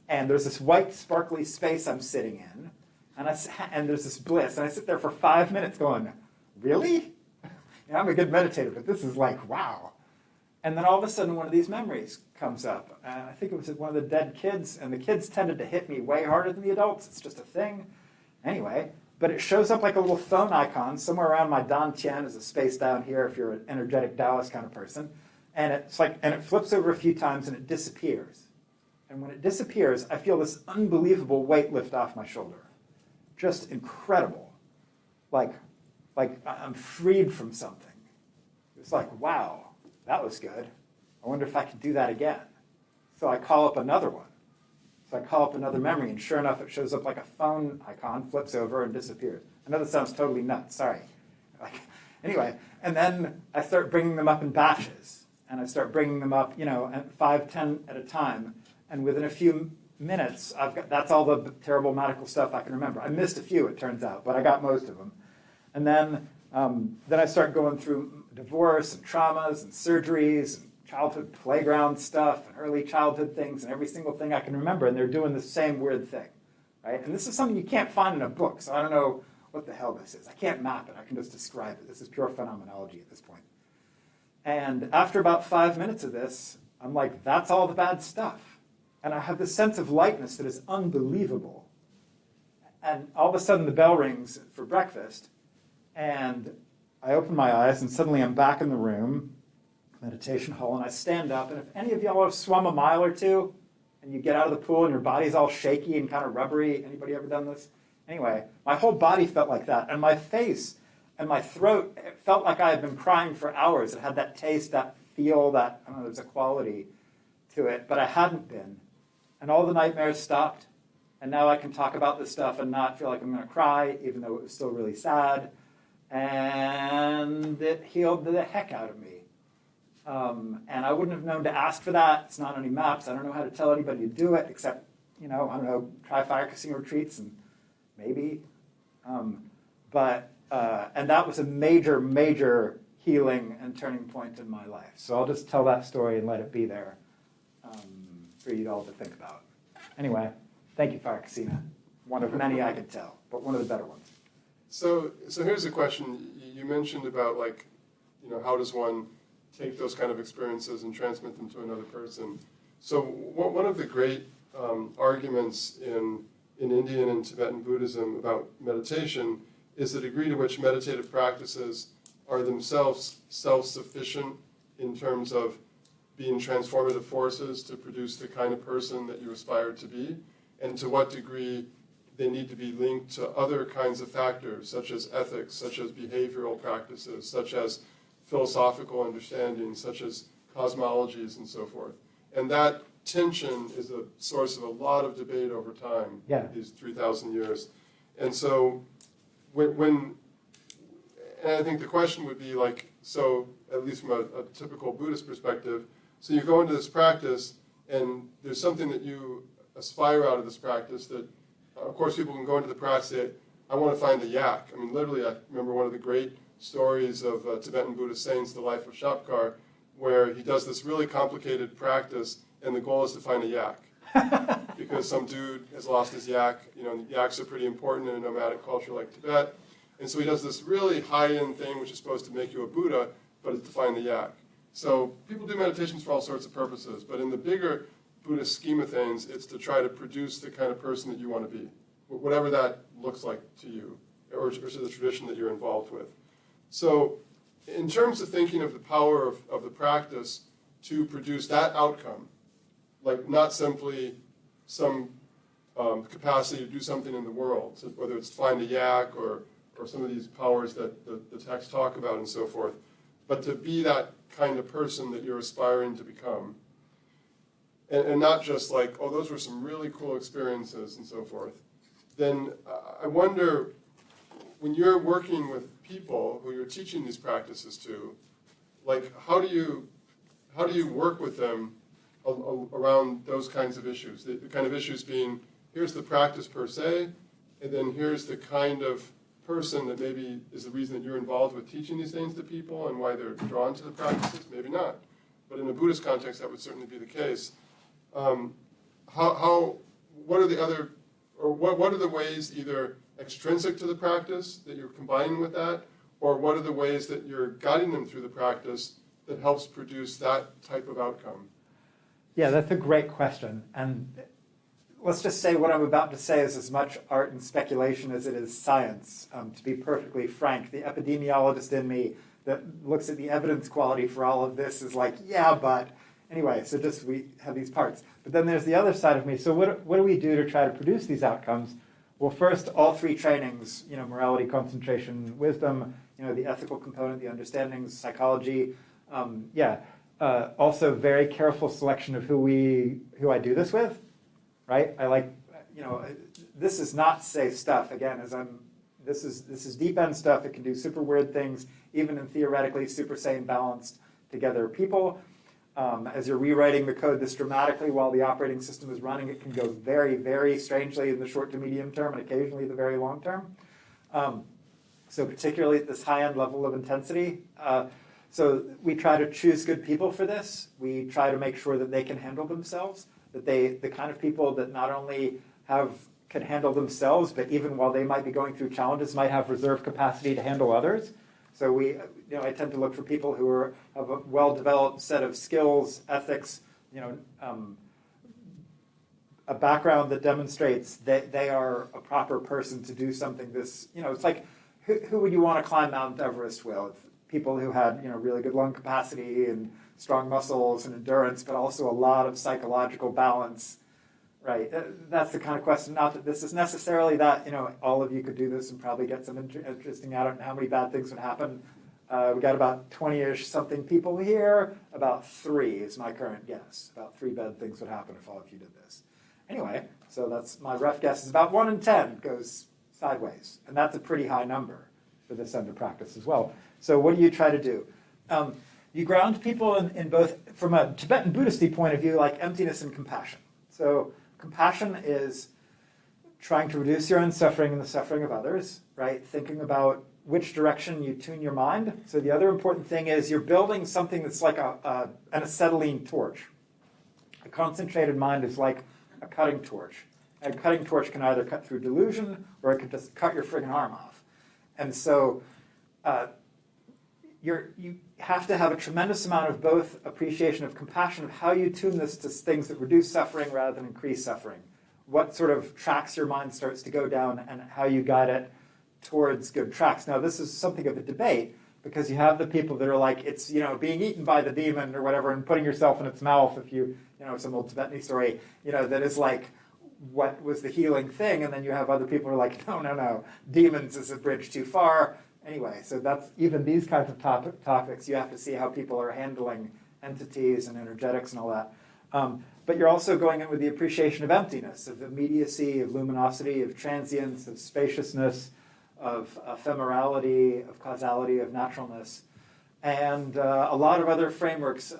Speaker 3: And there's this white, sparkly space I'm sitting in. And there's this bliss. And I sit there for 5 minutes going, really? I'm a good meditator, but this is like, wow. And then all of a sudden, one of these memories comes up. And I think it was one of the dead kids. And the kids tended to hit me way harder than the adults. It's just a thing. Anyway, but it shows up like a little phone icon somewhere around my dantian. Is a space down here if you're an energetic Taoist kind of person. And it flips over a few times and it disappears. And when it disappears, I feel this unbelievable weight lift off my shoulder. Just incredible. Like I'm freed from something. It's like, wow. That was good. I wonder if I could do that again. So I call up another one. So I call up another memory, and sure enough, it shows up like a phone icon, flips over, and disappears. I know that sounds totally nuts. Sorry. Anyway, and then I start bringing them up in batches, and I start bringing them up, at 5, 10 at a time. And within a few minutes, that's all the terrible medical stuff I can remember. I missed a few, it turns out, but I got most of them. And then I start going through divorce and traumas and surgeries and childhood playground stuff and early childhood things and every single thing I can remember, and they're doing the same weird thing, right? And this is something you can't find in a book, so I don't know what the hell this is. I can't map it. I can just describe it. This is pure phenomenology at this point. And after about 5 minutes of this, I'm like, that's all the bad stuff. And I have this sense of lightness that is unbelievable. And all of a sudden, the bell rings for breakfast, and I open my eyes, and suddenly I'm back in the room, meditation hall, and I stand up. And if any of y'all have swum a mile or two, and you get out of the pool and your body's all shaky and kind of rubbery, anybody ever done this? Anyway, my whole body felt like that. And my face and my throat, it felt like I had been crying for hours. It had that taste, that feel, that, I don't know, there's a quality to it, but I hadn't been. And all the nightmares stopped, And now I can talk about this stuff and not feel like I'm going to cry, even though it was still really sad. And it healed the heck out of me. And I wouldn't have known to ask for that. It's not on any maps. I don't know how to tell anybody to do it, except, I don't know, try fire casino retreats and maybe. And that was a major, major healing and turning point in my life. So I'll just tell that story and let it be there for you all to think about. Anyway, thank you, Fire Casina. One of many I could tell, but one of the better ones.
Speaker 2: So here's a question. You mentioned about how does one take those kind of experiences and transmit them to another person. So one of the great arguments in Indian and Tibetan Buddhism about meditation is the degree to which meditative practices are themselves self-sufficient in terms of being transformative forces to produce the kind of person that you aspire to be, and to what degree they need to be linked to other kinds of factors, such as ethics, such as behavioral practices, such as philosophical understanding, such as cosmologies and so forth. And that tension is a source of a lot of debate over time, these 3,000 years. And so and I think the question would be so at least from a typical Buddhist perspective, so you go into this practice and there's something that you aspire out of this practice that, of course, people can go into the practice and say, I want to find the yak. I mean, literally, I remember one of the great stories of Tibetan Buddhist saints, the life of Shapkar, where he does this really complicated practice, and the goal is to find a yak. Because some dude has lost his yak. Yaks are pretty important in a nomadic culture like Tibet. And so he does this really high-end thing, which is supposed to make you a Buddha, but it's to find the yak. So people do meditations for all sorts of purposes, but in the bigger Buddhist scheme of things, it's to try to produce the kind of person that you want to be, whatever that looks like to you, or to the tradition that you're involved with. So in terms of thinking of the power of the practice to produce that outcome, like not simply some capacity to do something in the world, so whether it's find a yak or some of these powers that the texts talk about and so forth, but to be that kind of person that you're aspiring to become. And not just those were some really cool experiences and so forth. Then I wonder, when you're working with people who you're teaching these practices to, how do you work with them around those kinds of issues? The kind of issues being, here's the practice per se, and then here's the kind of person that maybe is the reason that you're involved with teaching these things to people and why they're drawn to the practices, maybe not. But in a Buddhist context, that would certainly be the case. What are the other, or what are the ways either extrinsic to the practice that you're combining with that, or what are the ways that you're guiding them through the practice that helps produce that type of outcome?
Speaker 3: Yeah, that's a great question. And let's just say what I'm about to say is as much art and speculation as it is science, to be perfectly frank. The epidemiologist in me that looks at the evidence quality for all of this is yeah, but anyway, so just we have these parts. But then there's the other side of me. So what do we do to try to produce these outcomes? Well, first, all three trainings, morality, concentration, wisdom, the ethical component, the understandings, psychology. Also very careful selection of who I do this with, right? I this is not safe stuff. Again, this is deep end stuff. It can do super weird things, even in theoretically super sane, balanced together people. As you're rewriting the code this dramatically while the operating system is running, it can go very, very strangely in the short to medium term and occasionally the very long term. So particularly at this high-end level of intensity. So we try to choose good people for this. We try to make sure that they can handle themselves, that the kind of people that not only can handle themselves, but even while they might be going through challenges, might have reserve capacity to handle others. So I tend to look for people who have a well-developed set of skills, ethics, a background that demonstrates that they are a proper person to do something this, it's like, who would you want to climb Mount Everest with? People who had, really good lung capacity and strong muscles and endurance, but also a lot of psychological balance, right? That's the kind of question, not that this is necessarily that, all of you could do this and probably get some interesting, I don't know how many bad things would happen. We got about 20-ish something people here, about 3 is my current guess. About 3 bad things would happen if all of you did this. Anyway, so that's my rough guess is about 1 in 10 goes sideways. And that's a pretty high number for this end of practice as well. So what do you try to do? You ground people in both, from a Tibetan Buddhist point of view, like emptiness and compassion. So compassion is trying to reduce your own suffering and the suffering of others, right? Thinking about which direction you tune your mind. So the other important thing is you're building something that's like an acetylene torch. A concentrated mind is like a cutting torch. And a cutting torch can either cut through delusion or it can just cut your friggin' arm off. And so you have to have a tremendous amount of both appreciation of compassion of how you tune this to things that reduce suffering rather than increase suffering. What sort of tracks your mind starts to go down and how you guide it towards good tracks. Now, this is something of a debate because you have the people that are like, it's, being eaten by the demon or whatever and putting yourself in its mouth if some old Tibetan story, that is like, what was the healing thing? And then you have other people who are like, no, demons is a bridge too far. Anyway, so that's even these kinds of topics, you have to see how people are handling entities and energetics and all that. But you're also going in with the appreciation of emptiness, of immediacy, of luminosity, of transience, of spaciousness, of ephemerality, of causality, of naturalness. And a lot of other frameworks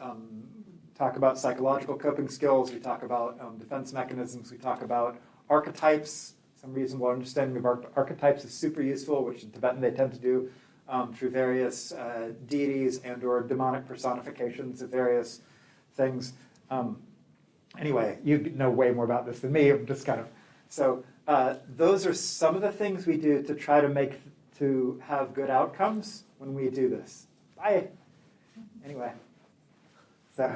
Speaker 3: talk about psychological coping skills, we talk about defense mechanisms, we talk about archetypes. Some reasonable understanding of archetypes is super useful, which in Tibetan they tend to do through various deities and or demonic personifications of various things. Anyway, you know way more about this than me. I'm just kind of... So those are some of the things we do to try to have good outcomes when we do this. Bye. Anyway, so...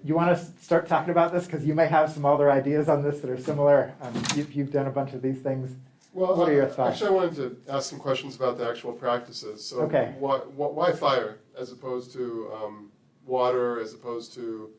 Speaker 3: you want to start talking about this? Because you may have some other ideas on this that are similar. You've done a bunch of these things.
Speaker 2: Well,
Speaker 3: what are your thoughts?
Speaker 2: Actually, I wanted to ask some questions about the actual practices. So
Speaker 3: okay.
Speaker 2: Why fire as opposed to water, as opposed to...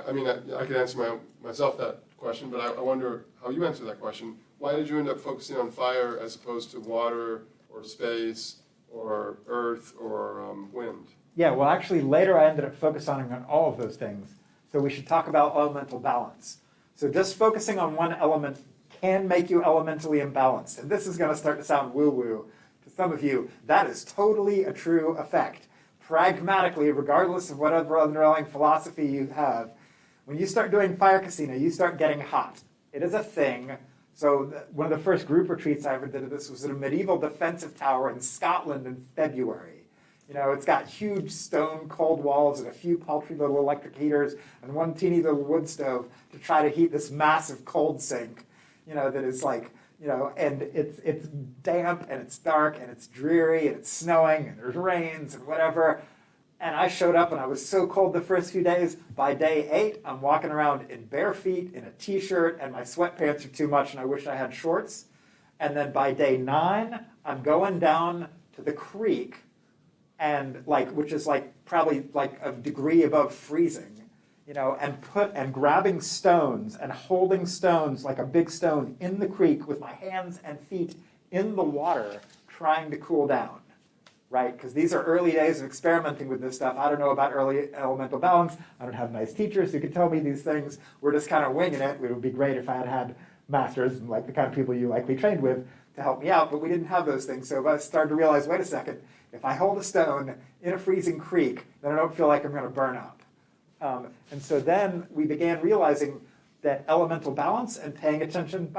Speaker 2: I mean, I could answer myself that question, but I wonder how you answer that question. Why did you end up focusing on fire as opposed to water or space or earth or wind?
Speaker 3: Yeah, well, actually, later I ended up focusing on all of those things. So we should talk about elemental balance. So just focusing on one element can make you elementally imbalanced. And this is going to start to sound woo-woo to some of you. That is totally a true effect. Pragmatically, regardless of whatever underlying philosophy you have, when you start doing fire casina, you start getting hot. It is a thing. So one of the first group retreats I ever did of this was at a medieval defensive tower in Scotland in February. It's got huge stone cold walls and a few paltry little electric heaters and one teeny little wood stove to try to heat this massive cold sink, that is like, and it's damp and it's dark and it's dreary and it's snowing and there's rains and whatever. And I showed up and I was so cold the first few days. By day 8, I'm walking around in bare feet, in a t-shirt, and my sweatpants are too much and I wish I had shorts. And then by day 9, I'm going down to the creek, and which is probably a degree above freezing, and grabbing stones and holding stones like a big stone in the creek with my hands and feet in the water, trying to cool down, right? Because these are early days of experimenting with this stuff. I don't know about early elemental balance. I don't have nice teachers who can tell me these things. We're just kind of winging it. It would be great if I had had masters and the kind of people you likely trained with to help me out, but we didn't have those things. So I started to realize, wait a second, if I hold a stone in a freezing creek, then I don't feel like I'm going to burn up. And so then we began realizing that elemental balance and paying attention,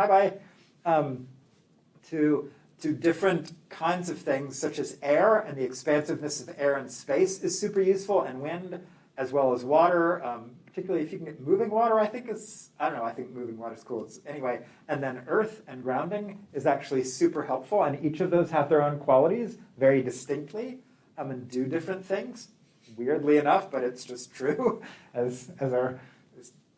Speaker 3: to different kinds of things, such as air and the expansiveness of air and space is super useful, and wind, as well as water, particularly if you can get moving water, I think moving water is cool. Anyway, and then earth and grounding is actually super helpful, and each of those have their own qualities very distinctly and do different things. Weirdly enough, but it's just true, as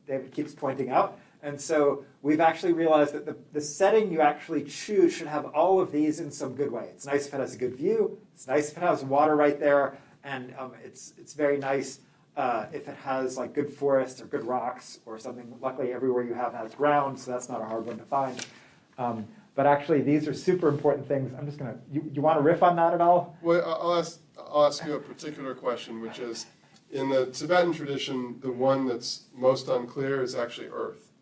Speaker 3: David keeps pointing out. And so we've actually realized that the setting you actually choose should have all of these in some good way. It's nice if it has a good view. It's nice if it has water right there, and it's very nice if it has good forest or good rocks or something. Luckily, everywhere you have has ground, so that's not a hard one to find. But actually, these are super important things. I'm just gonna. You want to riff on that at all?
Speaker 2: Well, I'll ask you a particular question, which is, in the Tibetan tradition, the one that's most unclear is actually earth.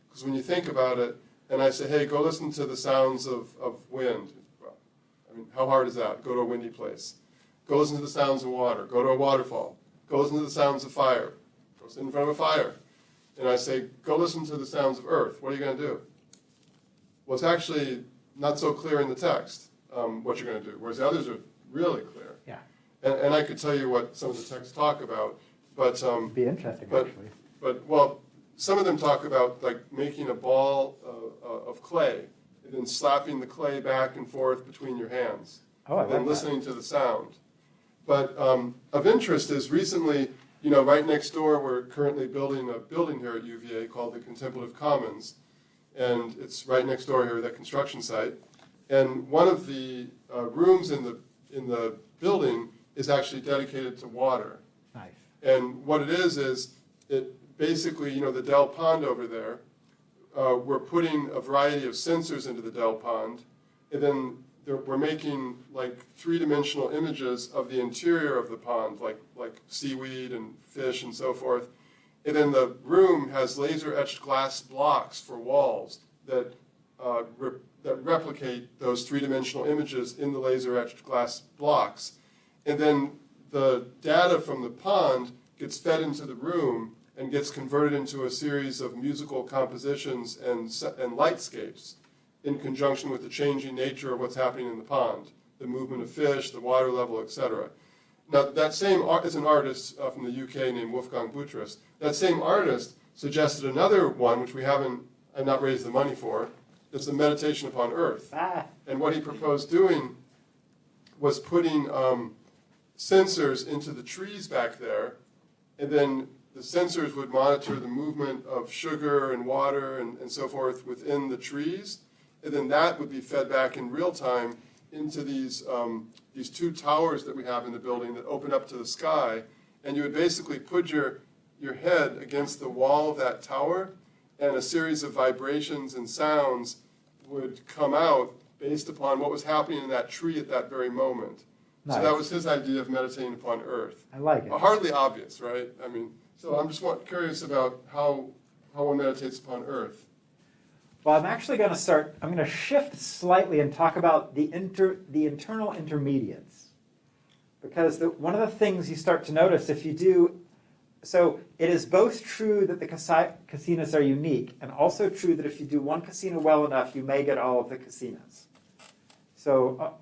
Speaker 2: Because when you think about it, and I say, hey, go listen to the sounds of wind. Well, I mean, how hard is that? Go to a windy place. Go listen to the sounds of water. Go to a waterfall. Go listen to the sounds of fire. Go sit in front of a fire. And I say, go listen to the sounds of earth. What are you going to do? Well, it's actually not so clear in the text what you're going to do, whereas the others are really clear.
Speaker 3: Yeah.
Speaker 2: And I could tell you what some of the texts talk about, but
Speaker 3: It'd be interesting, actually.
Speaker 2: well, some of them talk about like making a ball of clay and then slapping the clay back and forth between your hands,
Speaker 3: Oh, I
Speaker 2: and then
Speaker 3: like
Speaker 2: listening to the sound. But of interest is recently, right next door, we're currently building a building here at UVA called the Contemplative Commons, and it's right next door here, that construction site. And one of the rooms in the building is actually dedicated to water.
Speaker 3: Nice.
Speaker 2: And what it is it basically, the Del Pond over there, we're putting a variety of sensors into the Del Pond, and then we're making like three-dimensional images of the interior of the pond, like seaweed and fish and so forth. And then the room has laser-etched glass blocks for walls that replicate those three-dimensional images in the laser-etched glass blocks. And then the data from the pond gets fed into the room and gets converted into a series of musical compositions and lightscapes in conjunction with the changing nature of what's happening in the pond, the movement of fish, the water level, etc. Now, that same is an artist from the UK named Wolfgang Buttress. That same artist suggested another one, which I've not raised the money for. It's a meditation upon earth. And what he proposed doing was putting sensors into the trees back there, and then the sensors would monitor the movement of sugar and water and so forth within the trees, and then that would be fed back in real time into these two towers that we have in the building that open up to the sky, and you would basically put your head against the wall of that tower, and a series of vibrations and sounds would come out based upon what was happening in that tree at that very moment.
Speaker 3: Nice.
Speaker 2: So that was his idea of meditating upon earth.
Speaker 3: I like it.
Speaker 2: Hardly obvious, right? I mean, so I'm just curious about how one meditates upon earth.
Speaker 3: Well, I'm actually going to shift slightly and talk about the internal intermediates. Because one of the things you start to notice if you do, so it is both true that the casinas are unique, and also true that if you do one casina well enough, you may get all of the casinas. So,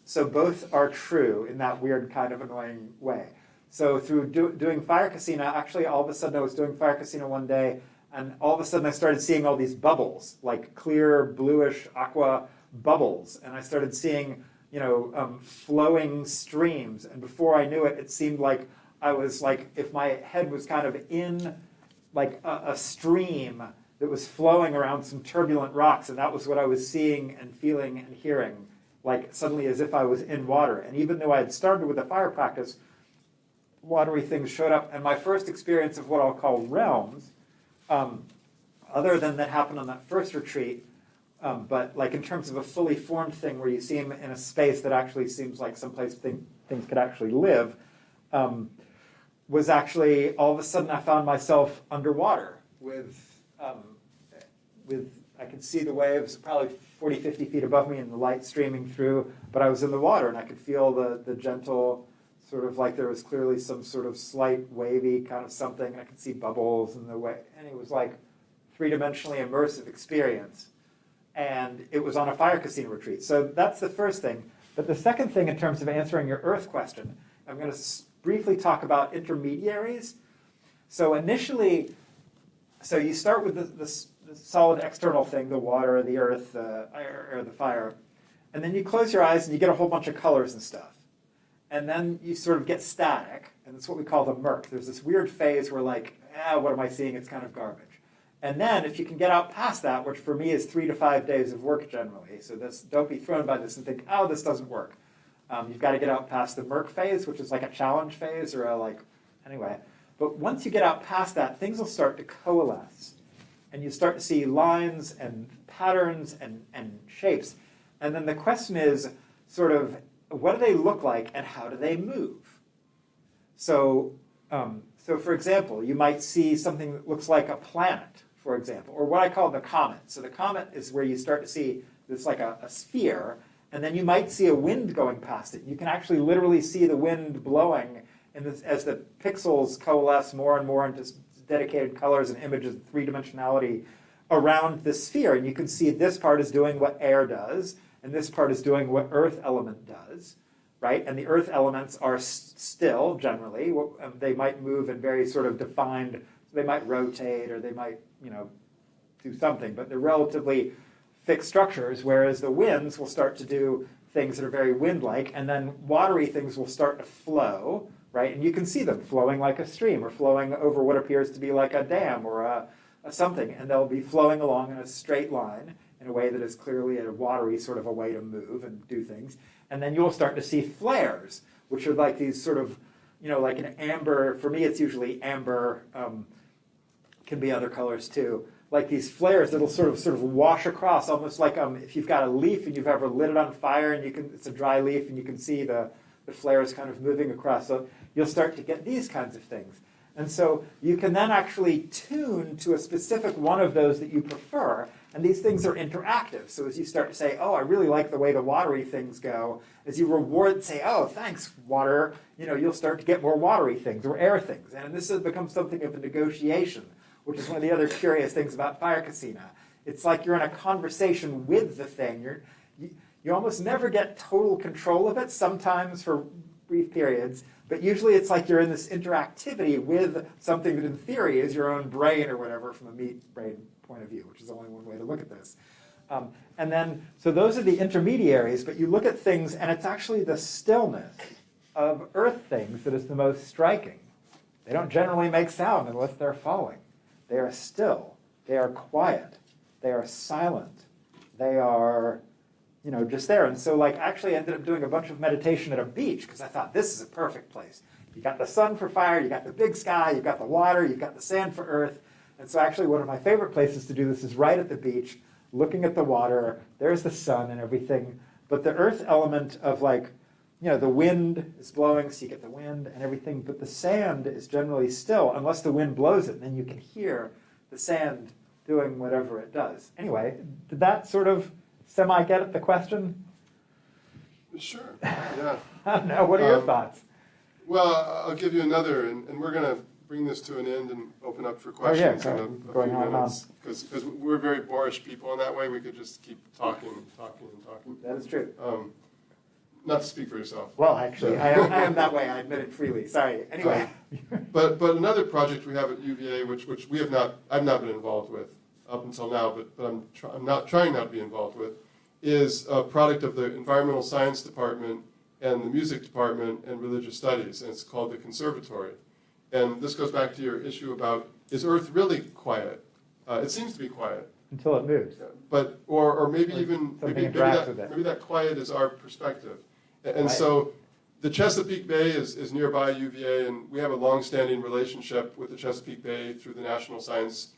Speaker 3: so both are true in that weird kind of annoying way. So through doing fire casina, actually all of a sudden I was doing fire casina one day, and all of a sudden I started seeing all these bubbles, like clear bluish aqua bubbles, and I started seeing flowing streams, and before I knew it, it seemed like I was like, if my head was kind of in like a stream that was flowing around some turbulent rocks, and that was what I was seeing and feeling and hearing, like suddenly as if I was in water. And even though I had started with the fire practice, watery things showed up. And my first experience of what I'll call realms, other than that happened on that first retreat, but like in terms of a fully formed thing where you see them in a space that actually seems like someplace things could actually live, was actually all of a sudden I found myself underwater with I could see the waves probably 40, 50 feet above me and the light streaming through, but I was in the water and I could feel the gentle sort of like there was clearly some sort of slight wavy kind of something. I could see bubbles in the way, and it was like three-dimensionally immersive experience. And it was on a fire casino retreat. So that's the first thing. But the second thing in terms of answering your earth question, I'm going to briefly talk about intermediaries. So initially, so you start with the solid external thing, the water, the earth, or the fire. And then you close your eyes and you get a whole bunch of colors and stuff. And then you sort of get static, and that's what we call the murk. There's this weird phase where like, what am I seeing? It's kind of garbage. And then if you can get out past that, which for me is 3 to 5 days of work generally, so don't be thrown by this and think, oh, this doesn't work. You've got to get out past the murk phase, which is like a challenge phase or anyway. But once you get out past that, things will start to coalesce. And you start to see lines and patterns and shapes. And then the question is sort of, what do they look like and how do they move? So, so for example, you might see something that looks like a planet, for example, or what I call the comet. So the comet is where you start to see this like a sphere, and then you might see a wind going past it. You can actually literally see the wind blowing as the pixels coalesce more and more into dedicated colors and images, three-dimensionality around the sphere. And you can see this part is doing what air does, and this part is doing what earth element does, right? And the earth elements are still, generally. They might move in very sort of defined, they might rotate or they might, do something, but they're relatively fixed structures, whereas the winds will start to do things that are very wind-like, and then watery things will start to flow, right? And you can see them flowing like a stream or flowing over what appears to be like a dam or a something, and they'll be flowing along in a straight line in a way that is clearly a watery sort of a way to move and do things. And then you'll start to see flares, which are like these sort of, like an amber, for me it's usually amber, can be other colors too, like these flares that'll sort of wash across, almost like if you've got a leaf and you've ever lit it on fire and it's a dry leaf and you can see the flares kind of moving across. So you'll start to get these kinds of things. And so you can then actually tune to a specific one of those that you prefer, and these things are interactive. So as you start to say, oh, I really like the way the watery things go, as you reward, say, oh, thanks, water, you'll start to get more watery things or air things. And this has become something of a negotiation, which is one of the other curious things about fire casina. It's like you're in a conversation with the thing. You almost never get total control of it, sometimes for brief periods, but usually it's like you're in this interactivity with something that in theory is your own brain or whatever from a meat brain point of view, which is only one way to look at this. And then, so those are the intermediaries, but you look at things and it's actually the stillness of earth things that is the most striking. They don't generally make sound unless they're falling. They are still, they are quiet, they are silent, they are, just there. And so actually I ended up doing a bunch of meditation at a beach because I thought this is a perfect place. You got the sun for fire, you got the big sky, you've got the water, you've got the sand for earth. And so actually one of my favorite places to do this is right at the beach, looking at the water, there's the sun and everything. But the earth element of the wind is blowing, so you get the wind and everything, but the sand is generally still, unless the wind blows it, and then you can hear the sand doing whatever it does. Anyway, did that sort of semi-get at the question?
Speaker 2: Sure, yeah.
Speaker 3: I don't know, what are your thoughts?
Speaker 2: Well, I'll give you another, and we're going to bring this to an end and open up for questions in a few minutes. Because we're very boorish people in that way, we could just keep talking and talking and talking.
Speaker 3: That is true.
Speaker 2: Not to speak for yourself.
Speaker 3: Well, actually, I am that way. I admit it freely. Sorry. Anyway.
Speaker 2: But another project we have at UVA, which I've not been involved with up until now, but I'm not trying not to be involved with, is a product of the Environmental Science Department and the Music Department and Religious Studies, and it's called the Conservatory. And this goes back to your issue about, is Earth really quiet? It seems to be quiet.
Speaker 3: Until it moves.
Speaker 2: But, or maybe even, maybe that quiet is our perspective. And so the Chesapeake Bay is nearby UVA, and we have a long-standing relationship with the Chesapeake Bay through the National Science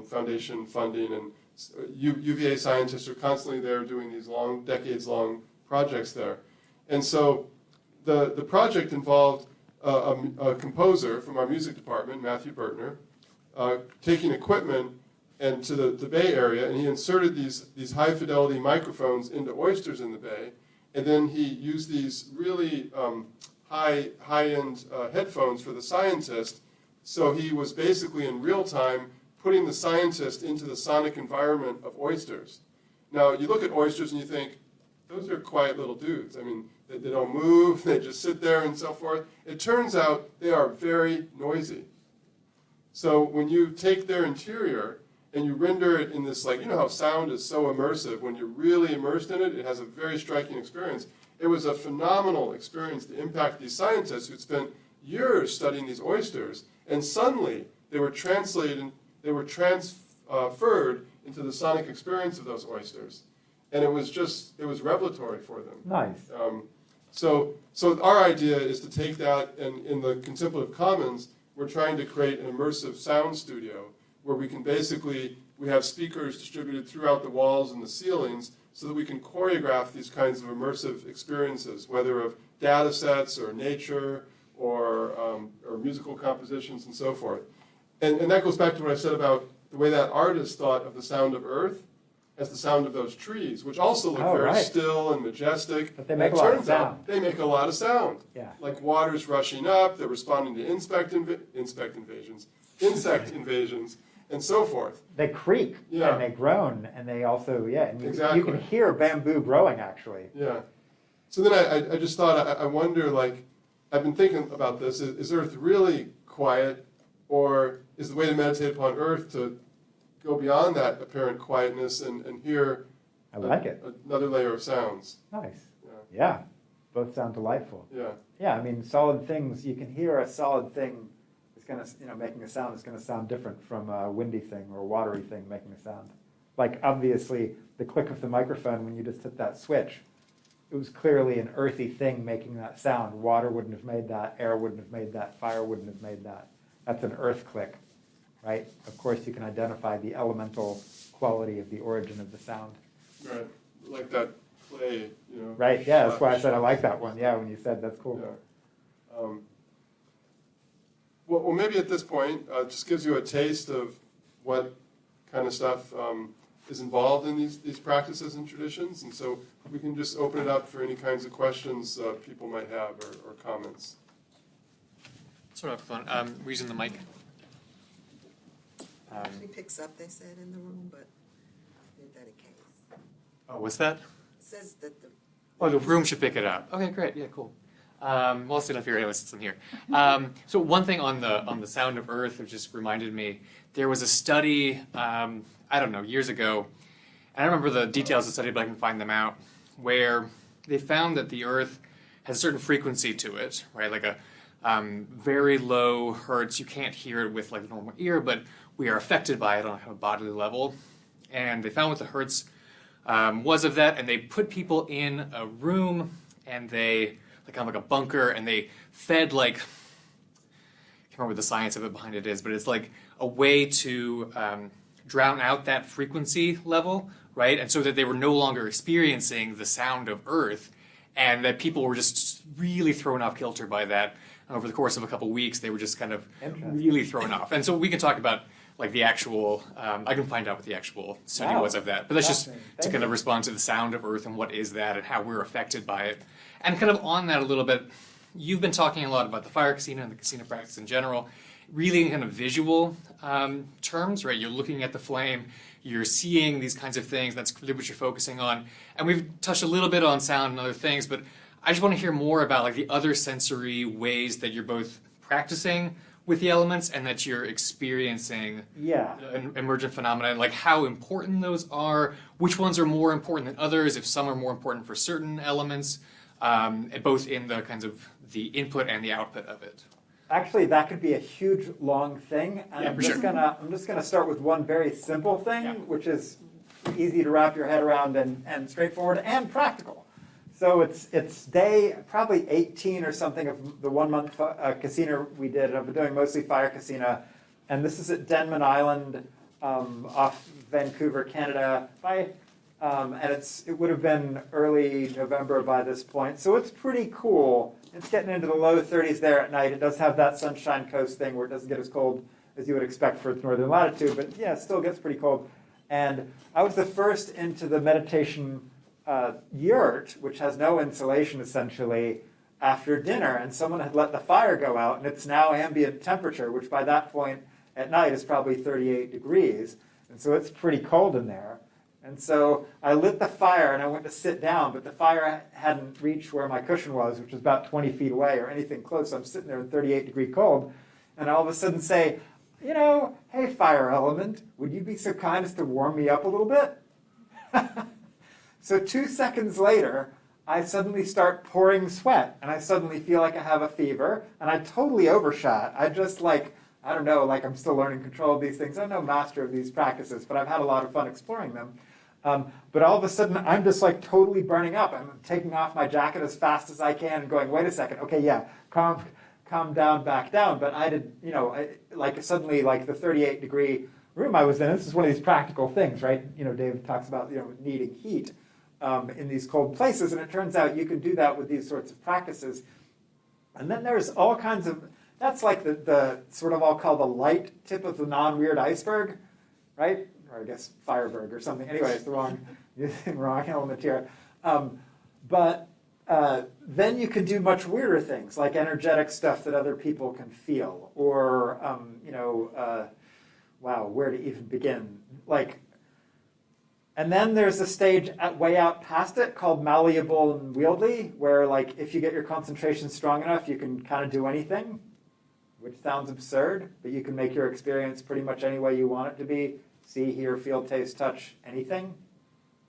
Speaker 2: Foundation funding, and UVA scientists are constantly there doing these decades-long projects there. And so the project involved a composer from our music department, Matthew Bertner, taking equipment and to the Bay Area, and he inserted these high-fidelity microphones into oysters in the Bay. And then he used these really high-end headphones for the scientist. So he was basically in real time putting the scientist into the sonic environment of oysters. Now, you look at oysters and you think, those are quiet little dudes. I mean, they don't move, they just sit there and so forth. It turns out they are very noisy. So when you take their interior and you render it in this, how sound is so immersive. When you're really immersed in it, it has a very striking experience. It was a phenomenal experience to impact these scientists who'd spent years studying these oysters, and suddenly they were transferred into the sonic experience of those oysters. And it was revelatory for them.
Speaker 3: Nice.
Speaker 2: So our idea is to take that, and in the Contemplative Commons, we're trying to create an immersive sound studio where we can we have speakers distributed throughout the walls and the ceilings so that we can choreograph these kinds of immersive experiences, whether of data sets or nature or musical compositions and so forth. And that goes back to what I said about the way that artist thought of the sound of earth as the sound of those trees, which also look very still and majestic.
Speaker 3: But they make a lot of sound.
Speaker 2: They make a lot of sound.
Speaker 3: Yeah.
Speaker 2: Like water's rushing up, they're responding to insect invasions, and so forth.
Speaker 3: They creak and they groan, and they also, and you can hear bamboo growing, actually.
Speaker 2: Yeah. So then I just thought, I wonder, like, I've been thinking about this, is Earth really quiet, or is the way to meditate upon Earth to go beyond that apparent quietness and hear another layer of sounds?
Speaker 3: Nice. Yeah. Both sound delightful.
Speaker 2: Yeah.
Speaker 3: Yeah, I mean, solid things, you can hear a solid thing is going to, making a sound is going to sound different from a windy thing or a watery thing making a sound. Like, obviously, the click of the microphone when you just hit that switch, it was clearly an earthy thing making that sound. Water wouldn't have made that, air wouldn't have made that, fire wouldn't have made that. That's an earth click, right? Of course, you can identify the elemental quality of the origin of the sound.
Speaker 2: Right, like that clay,
Speaker 3: Right, yeah, that's why I said I like that one. Yeah, when you said that's cool.
Speaker 2: Yeah. Well, maybe at this point, just gives you a taste of what kind of stuff is involved in these practices and traditions, and so we can just open it up for any kinds of questions people might have or comments.
Speaker 5: Sort of fun. We're using the mic.
Speaker 6: Actually picks up, they said, in the room, but is that a case?
Speaker 5: Oh, what's that?
Speaker 6: It says that the...
Speaker 5: Oh, the room should pick it up. Okay, great. Yeah, cool. Well, I'll sit up here anyway since I'm here. So one thing on the sound of Earth, which just reminded me, there was a study, I don't know, years ago, and I don't remember the details of the study, but I can find them out, where they found that the Earth has a certain frequency to it, right? Like a very low hertz. You can't hear it with like the normal ear, but we are affected by it on a kind of bodily level. And they found what the hertz was of that, and they put people in a room, and they, like kind of like a bunker, and they fed like, I can't remember what the science of it behind it is, but it's like a way to drown out that frequency level, right? And so that they were no longer experiencing the sound of Earth, and that people were just really thrown off kilter by that. Over the course of a couple weeks, they were just kind of really thrown off. And so we can talk about like the actual, I can find out what the actual study was of that. But that's just to kind of respond to the sound of Earth and what is that and how we're affected by it. And kind of on that a little bit, you've been talking a lot about the fire casina and the casina practice in general, really in kind of visual terms, right? You're looking at the flame, you're seeing these kinds of things, that's really what you're focusing on. And we've touched a little bit on sound and other things, but I just want to hear more about like the other sensory ways that you're both practicing with the elements and that you're experiencing emergent phenomena, and like how important those are, which ones are more important than others, if some are more important for certain elements, both in the kinds of the input and the output of it.
Speaker 3: Actually, that could be a huge, long thing. And I'm just gonna start with one very simple thing, which is easy to wrap your head around and straightforward and practical. So it's day probably 18 or something of the 1 month casina we did. I've been doing mostly fire casina, and this is at Denman Island off Vancouver, Canada. And it would have been early November by this point, so it's pretty cool. It's getting into the low 30s there at night. It does have that Sunshine Coast thing where it doesn't get as cold as you would expect for its northern latitude, but yeah, it still gets pretty cold. And I was the first into the meditation yurt, which has no insulation essentially, after dinner, and someone had let the fire go out, and it's now ambient temperature, which by that point at night is probably 38 degrees, and so it's pretty cold in there. And so I lit the fire and I went to sit down, but the fire hadn't reached where my cushion was, which was about 20 feet away or anything close. I'm sitting there in 38-degree cold, and I all of a sudden say, hey, fire element, would you be so kind as to warm me up a little bit? So 2 seconds later, I suddenly start pouring sweat, and I suddenly feel like I have a fever, and I totally overshot. I just I don't know, I'm still learning control of these things. I'm no master of these practices, but I've had a lot of fun exploring them. But all of a sudden, I'm just totally burning up. I'm taking off my jacket as fast as I can and going, wait a second, okay, yeah, calm down, back down. But I did, suddenly, the 38-degree room I was in, this is one of these practical things, right? David talks about, needing heat in these cold places, and it turns out you can do that with these sorts of practices. And then there's all kinds of, that's like the sort of I'll call the light tip of the non-weird iceberg, right? Or I guess Fireberg or something. Anyway, it's the wrong element here. But then you can do much weirder things, like energetic stuff that other people can feel, or wow, where to even begin? And then there's a stage way out past it called malleable and wieldy, where like if you get your concentration strong enough, you can kind of do anything, which sounds absurd, but you can make your experience pretty much any way you want it to be. See, hear, feel, taste, touch, anything.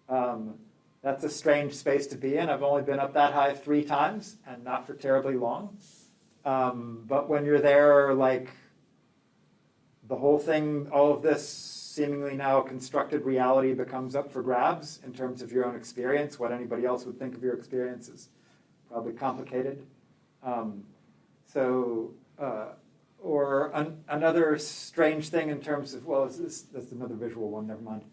Speaker 3: That's a strange space to be in. I've only been up that high 3 times, and not for terribly long. But when you're there, like the whole thing, all of this seemingly now constructed reality becomes up for grabs in terms of your own experience. What anybody else would think of your experience is probably complicated. Another strange thing in terms of, well, that's another visual one, never mind.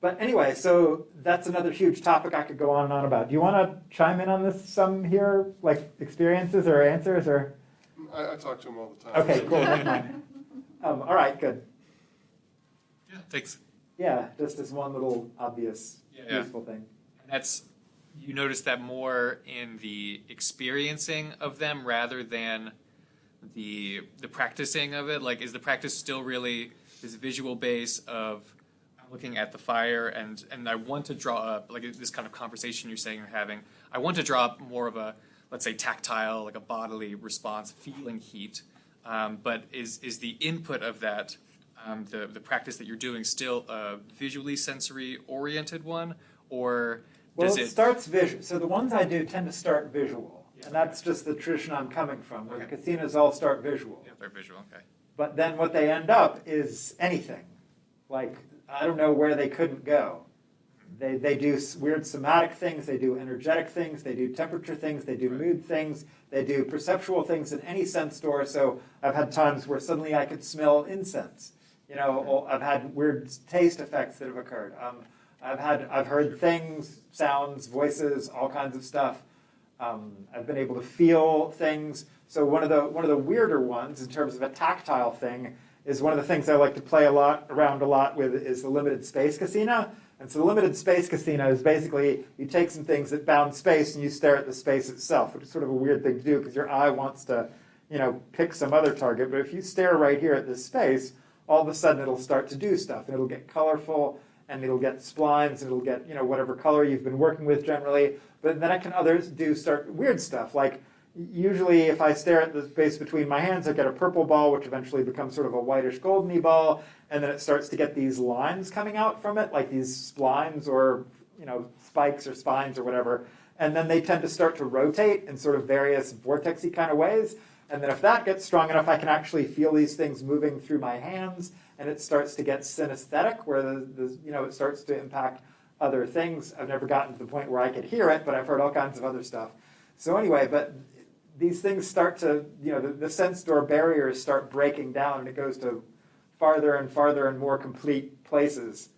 Speaker 3: But anyway, so that's another huge topic I could go on and on about. Do you want to chime in on this some here, like experiences or answers? Or
Speaker 2: I talk to him all the time.
Speaker 3: Okay, cool, never mind. All right, good.
Speaker 5: Yeah, thanks.
Speaker 3: Yeah, just as one little obvious,
Speaker 5: Yeah.
Speaker 3: useful thing.
Speaker 5: And you notice that more in the experiencing of them rather than the practicing of it. Like, is the practice still really this visual base of looking at the fire and I want to draw up, like this kind of conversation you're saying you're having, I want to draw up more of a, let's say, tactile, like a bodily response, feeling heat. But is the input of that, the practice that you're doing, still a visually sensory oriented one, or does
Speaker 3: it starts visual. So the ones I do tend to start visual, and that's just the tradition I'm coming from, where the casinas all start visual.
Speaker 5: Yeah, they're visual, okay.
Speaker 3: But then what they end up is anything. Like, I don't know where they couldn't go. They do weird somatic things, they do energetic things, they do temperature things, they do mood things, they do perceptual things in any sense store. So I've had times where suddenly I could smell incense. I've had weird taste effects that have occurred. I've heard things, sounds, voices, all kinds of stuff. I've been able to feel things. So one of the weirder ones in terms of a tactile thing is one of the things I like to play around a lot with is the limited space casina. And so the limited space casina is basically you take some things that bound space and you stare at the space itself, which is sort of a weird thing to do because your eye wants to, pick some other target. But if you stare right here at this space, all of a sudden it'll start to do stuff. And it'll get colorful, and it'll get splines, and it'll get, whatever color you've been working with generally. But then others start weird stuff. Like, usually if I stare at the space between my hands, I get a purple ball, which eventually becomes sort of a whitish goldeny ball, and then it starts to get these lines coming out from it, like these splines or spikes or spines or whatever. And then they tend to start to rotate in sort of various vortexy kind of ways. And then if that gets strong enough, I can actually feel these things moving through my hands, and it starts to get synesthetic, where it starts to impact other things. I've never gotten to the point where I could hear it, but I've heard all kinds of other stuff. So anyway, but these things start to, the sense door barriers start breaking down, and it goes to farther and farther and more complete places.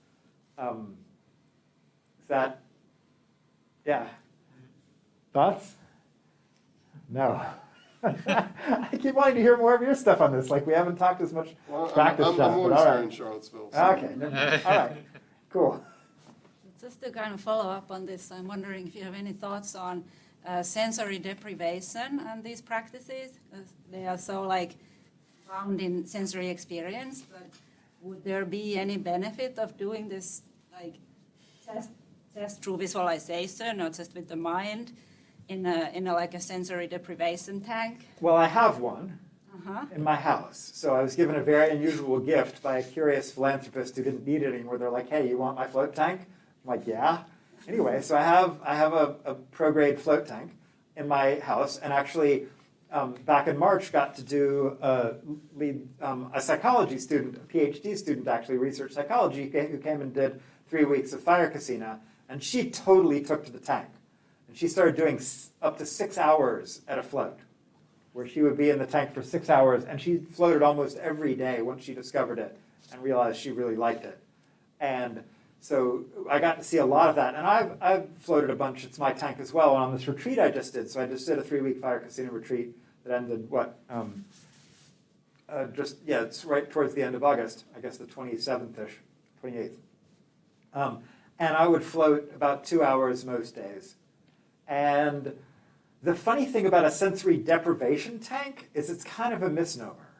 Speaker 3: Yeah. Thoughts? No. I keep wanting to hear more of your stuff on this. Like, we haven't talked as much practice
Speaker 2: I'm
Speaker 3: stuff.
Speaker 2: always
Speaker 3: All
Speaker 2: here
Speaker 3: right.
Speaker 2: in Charlottesville. So.
Speaker 3: Okay. All right. Cool.
Speaker 7: Just to kind of follow up on this, I'm wondering if you have any thoughts on sensory deprivation and these practices. They are so found in sensory experience, but would there be any benefit of doing this just through visualization or just with the mind in a sensory deprivation tank?
Speaker 3: Well, I have one in my house. So I was given a very unusual gift by a curious philanthropist who didn't need it anymore. They're like, "Hey, you want my float tank?" I'm like, "Yeah." Anyway, so I have a pro-grade float tank in my house, and actually back in March got to lead a psychology student, a PhD student actually, research psychology, who came and did 3 weeks of fire casina, and she totally took to the tank. And she started doing up to 6 hours at a float, where she would be in the tank for 6 hours, and she floated almost every day once she discovered it and realized she really liked it. And So I got to see a lot of that. And I've floated a bunch. It's my tank as well. And on this retreat I just did, so I just did a 3-week fire casino retreat that ended, it's right towards the end of August, I guess the 27th-ish, 28th. And I would float about 2 hours most days. And the funny thing about a sensory deprivation tank is it's kind of a misnomer,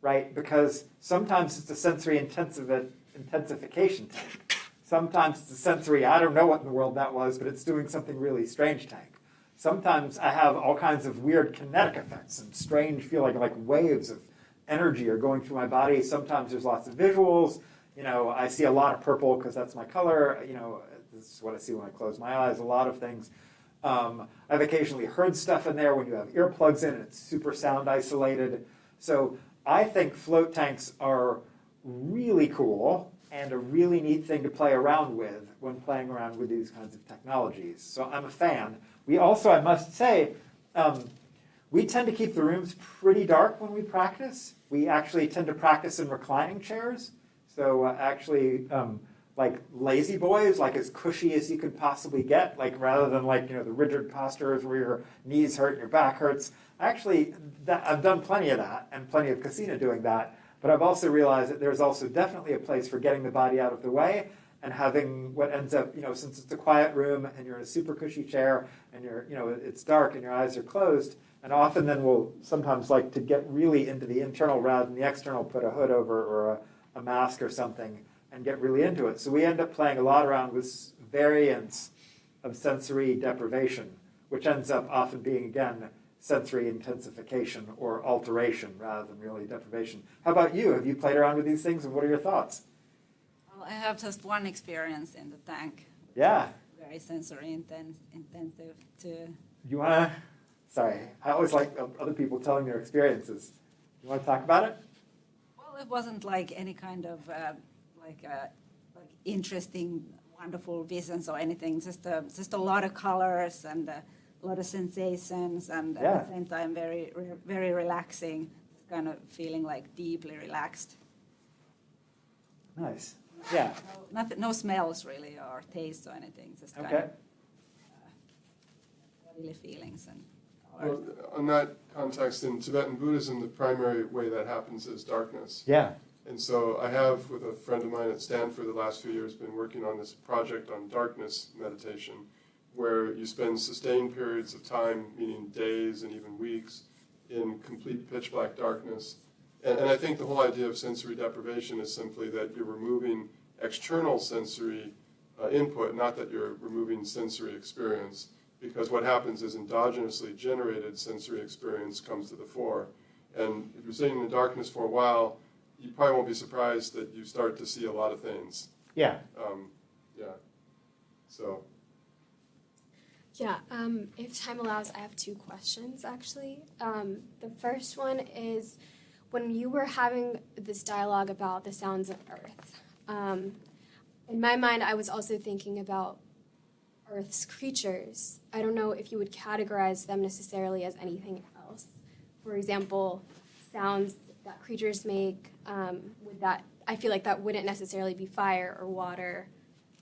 Speaker 3: right? Because sometimes it's a sensory intensification tank. Sometimes it's a sensory, I don't know what in the world that was, but it's doing something really strange tank. Sometimes I have all kinds of weird kinetic effects and strange feeling like waves of energy are going through my body. Sometimes there's lots of visuals. I see a lot of purple because that's my color. This is what I see when I close my eyes, a lot of things. I've occasionally heard stuff in there when you have earplugs in and it's super sound isolated. So I think float tanks are really cool and a really neat thing to play around with when playing around with these kinds of technologies. So I'm a fan. We also, I must say, we tend to keep the rooms pretty dark when we practice. We actually tend to practice in reclining chairs. So like lazy boys, like as cushy as you could possibly get, like rather than the rigid postures where your knees hurt and your back hurts. Actually, I've done plenty of that and plenty of casina doing that. But I've also realized that there's also definitely a place for getting the body out of the way and having what ends up, since it's a quiet room and you're in a super cushy chair and it's dark and your eyes are closed. And often then we'll sometimes like to get really into the internal rather than the external, put a hood over or a mask or something and get really into it. So we end up playing a lot around with variants of sensory deprivation, which ends up often being, again, sensory intensification or alteration rather than really deprivation. How about you? Have you played around with these things and what are your thoughts?
Speaker 7: Well, I have just one experience in the tank.
Speaker 3: Yeah.
Speaker 7: Very sensory intensive too.
Speaker 3: You want to? Sorry, I always like other people telling their experiences. You want to talk about it?
Speaker 7: Well, it wasn't like any kind of interesting, wonderful visions or anything. Just a lot of colors and a lot of sensations, and at the same time very, very relaxing. Kind of feeling like deeply relaxed.
Speaker 3: Nice. Yeah.
Speaker 7: No smells really or tastes or anything. Just kind of bodily feelings and.
Speaker 2: Well, on that context, in Tibetan Buddhism, the primary way that happens is darkness.
Speaker 3: Yeah.
Speaker 2: And so I have, with a friend of mine at Stanford the last few years, been working on this project on darkness meditation, where you spend sustained periods of time, meaning days and even weeks, in complete pitch black darkness. And I think the whole idea of sensory deprivation is simply that you're removing external sensory input, not that you're removing sensory experience. Because what happens is endogenously generated sensory experience comes to the fore. And if you're sitting in the darkness for a while, you probably won't be surprised that you start to see a lot of things.
Speaker 3: Yeah.
Speaker 2: So.
Speaker 8: Yeah, if time allows, I have 2 questions, actually. The first one is, when you were having this dialogue about the sounds of Earth, in my mind, I was also thinking about Earth's creatures. I don't know if you would categorize them necessarily as anything else. For example, sounds that creatures make, I feel like that wouldn't necessarily be fire or water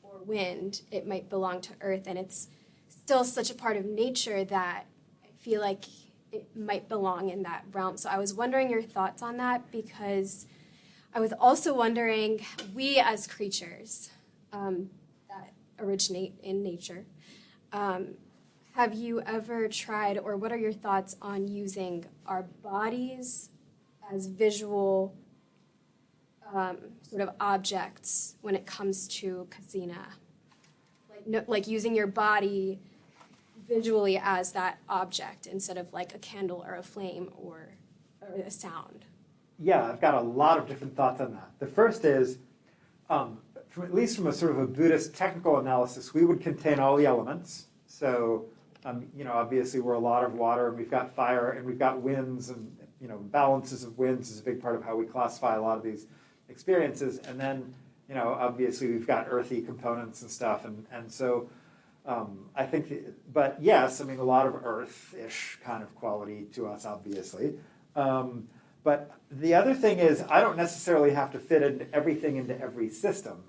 Speaker 8: or wind. It might belong to Earth, and it's still such a part of nature that I feel like it might belong in that realm. So I was wondering your thoughts on that, because I was also wondering, we as creatures that originate in nature, have you ever tried, or what are your thoughts on using our bodies as visual sort of objects when it comes to casina? Like using your body visually as that object instead of like a candle or a flame or a sound.
Speaker 3: Yeah, I've got a lot of different thoughts on that. The first is, at least from a sort of a Buddhist technical analysis, we would contain all the elements. So, obviously we're a lot of water, and we've got fire, and we've got winds, and balances of winds is a big part of how we classify a lot of these experiences. And then, obviously we've got earthy components and stuff, and so I think, but yes, a lot of earth-ish kind of quality to us, obviously. But the other thing is, I don't necessarily have to fit everything into every system.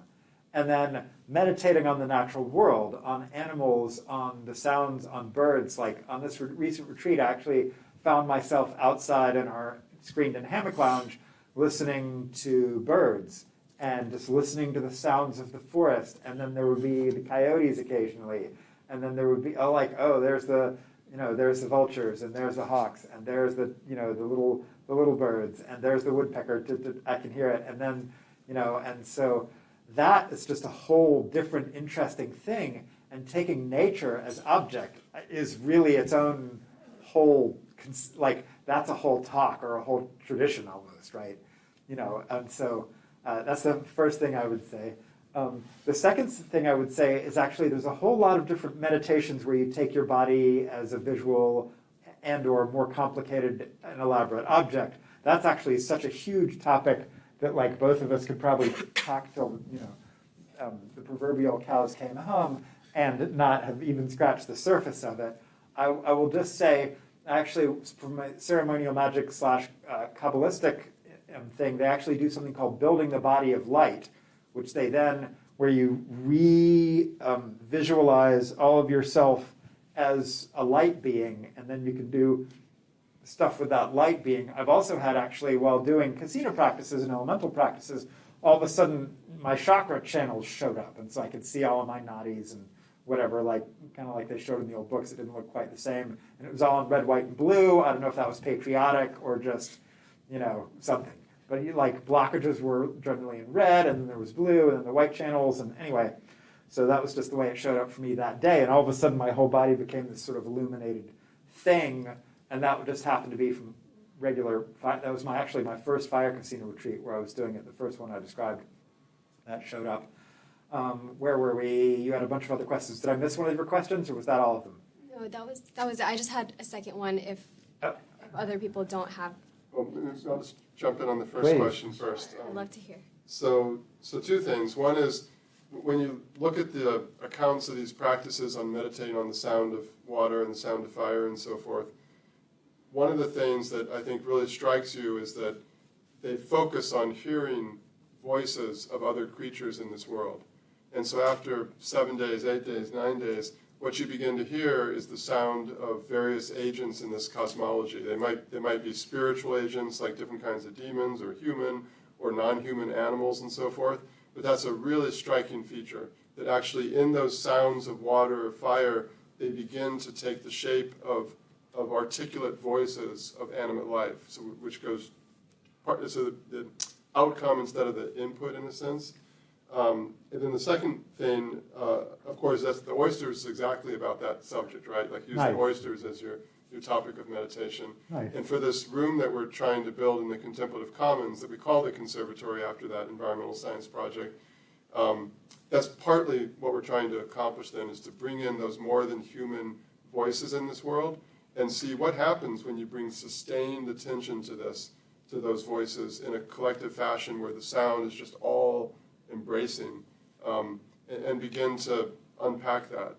Speaker 3: and then meditating on the natural world, on animals, on the sounds, on birds. Like on this recent retreat, I actually found myself outside in our screened-in hammock lounge listening to birds and just listening to the sounds of the forest. And then there would be the coyotes occasionally, and then there would be there's the vultures, and there's the hawks, and there's the little birds, and there's the woodpecker. I can hear it, and then and so that is just a whole different interesting thing. And taking nature as object is really its own whole that's a whole talk or a whole tradition almost, right? And so that's the first thing I would say. The second thing I would say is actually there's a whole lot of different meditations where you take your body as a visual and or more complicated and elaborate object. That's actually such a huge topic that both of us could probably talk till the proverbial cows came home and not have even scratched the surface of it. I will just say, actually, from my ceremonial magic / Kabbalistic thing, they actually do something called building the body of light, which they then, where you visualize all of yourself as a light being, and then you can do stuff with that light being. I've also had actually, while doing casina practices and elemental practices, all of a sudden my chakra channels showed up, and so I could see all of my nadis and whatever, kind of like they showed in the old books. It didn't look quite the same, and it was all in red, white, and blue. I don't know if that was patriotic or just, something. But blockages were generally in red, and then there was blue, and then the white channels, and anyway. So that was just the way it showed up for me that day, and all of a sudden my whole body became this sort of illuminated thing, and that just happened to be from regular. That was actually my first fire casino retreat where I was doing it. The first one I described, that showed up. Where were we? You had a bunch of other questions. Did I miss one of your questions, or was that all of them?
Speaker 8: No, that was it. I just had a second one if other people don't have.
Speaker 2: Well, I'll just jump in on the first
Speaker 3: Please.
Speaker 2: question first.
Speaker 8: I'd love to hear.
Speaker 2: So two things. One is, when you look at the accounts of these practices on meditating on the sound of water and the sound of fire and so forth, one of the things that I think really strikes you is that they focus on hearing voices of other creatures in this world. And so after 7 days, 8 days, 9 days, what you begin to hear is the sound of various agents in this cosmology. They might be spiritual agents, like different kinds of demons, or human or non-human animals and so forth. But that's a really striking feature, that actually in those sounds of water or fire, they begin to take the shape of articulate voices of animate life, so which goes so the outcome instead of the input, in a sense. And then the second thing, of course, that's the oysters is exactly about that subject, right? Use
Speaker 3: Nice.
Speaker 2: the oysters as your topic of meditation.
Speaker 3: Nice.
Speaker 2: And for this room that we're trying to build in the Contemplative Commons, that we call the Conservatory after that environmental science project, that's partly what we're trying to accomplish then, is to bring in those more than human voices in this world and see what happens when you bring sustained attention to those voices in a collective fashion where the sound is just all embracing, and begin to unpack that.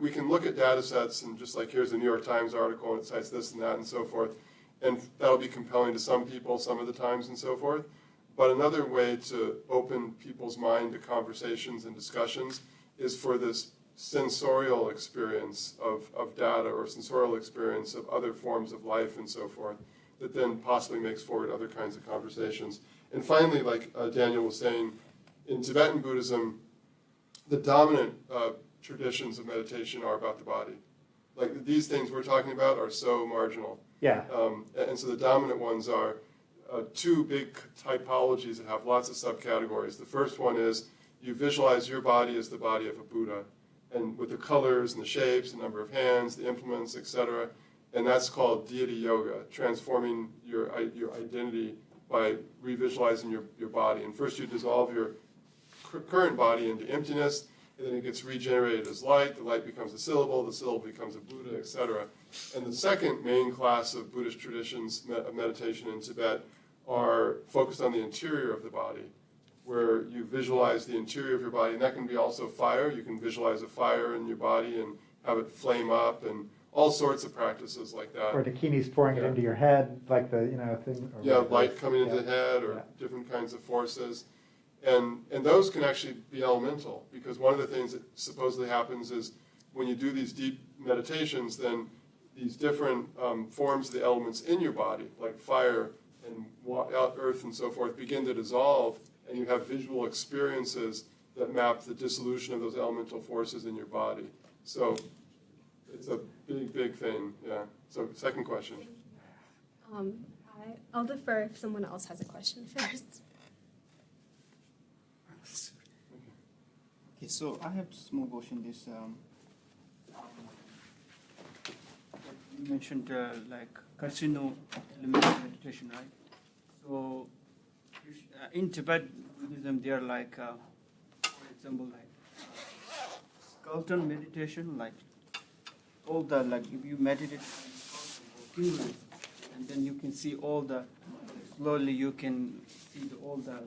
Speaker 2: We can look at data sets and just here's a New York Times article and it cites this and that and so forth, and that'll be compelling to some people some of the times and so forth. But another way to open people's mind to conversations and discussions is for this sensorial experience of data, or sensorial experience of other forms of life and so forth, that then possibly makes forward other kinds of conversations. And finally, like Daniel was saying, in Tibetan Buddhism, the dominant traditions of meditation are about the body. These things we're talking about are so marginal.
Speaker 3: Yeah.
Speaker 2: And so the dominant ones are two big typologies that have lots of subcategories. The first one is you visualize your body as the body of a Buddha, and with the colors and the shapes, the number of hands, the implements, etc. And that's called deity yoga, transforming your identity by revisualizing your body. And first you dissolve your current body into emptiness, and then it gets regenerated as light. The light becomes a syllable, the syllable becomes a Buddha, etc. And the second main class of Buddhist traditions of meditation in Tibet are focused on the interior of the body, where you visualize the interior of your body, and that can be also fire. You can visualize a fire in your body and have it flame up, and all sorts of practices like that.
Speaker 3: Or dakinis pouring it into your head, thing.
Speaker 2: Light coming into the head, or different kinds of forces. And those can actually be elemental, because one of the things that supposedly happens is when you do these deep meditations, then these different forms of the elements in your body, like fire and earth and so forth, begin to dissolve, and you have visual experiences that map the dissolution of those elemental forces in your body. So it's a big, big thing, yeah. So second question.
Speaker 8: I'll defer if someone else has a question first.
Speaker 9: Okay, so I have a small question. This you mentioned like casino meditation, right? So in Tibet Buddhism, they are like, for example, like skeleton meditation, like all the like if you meditate and then you can see all the slowly you can see all the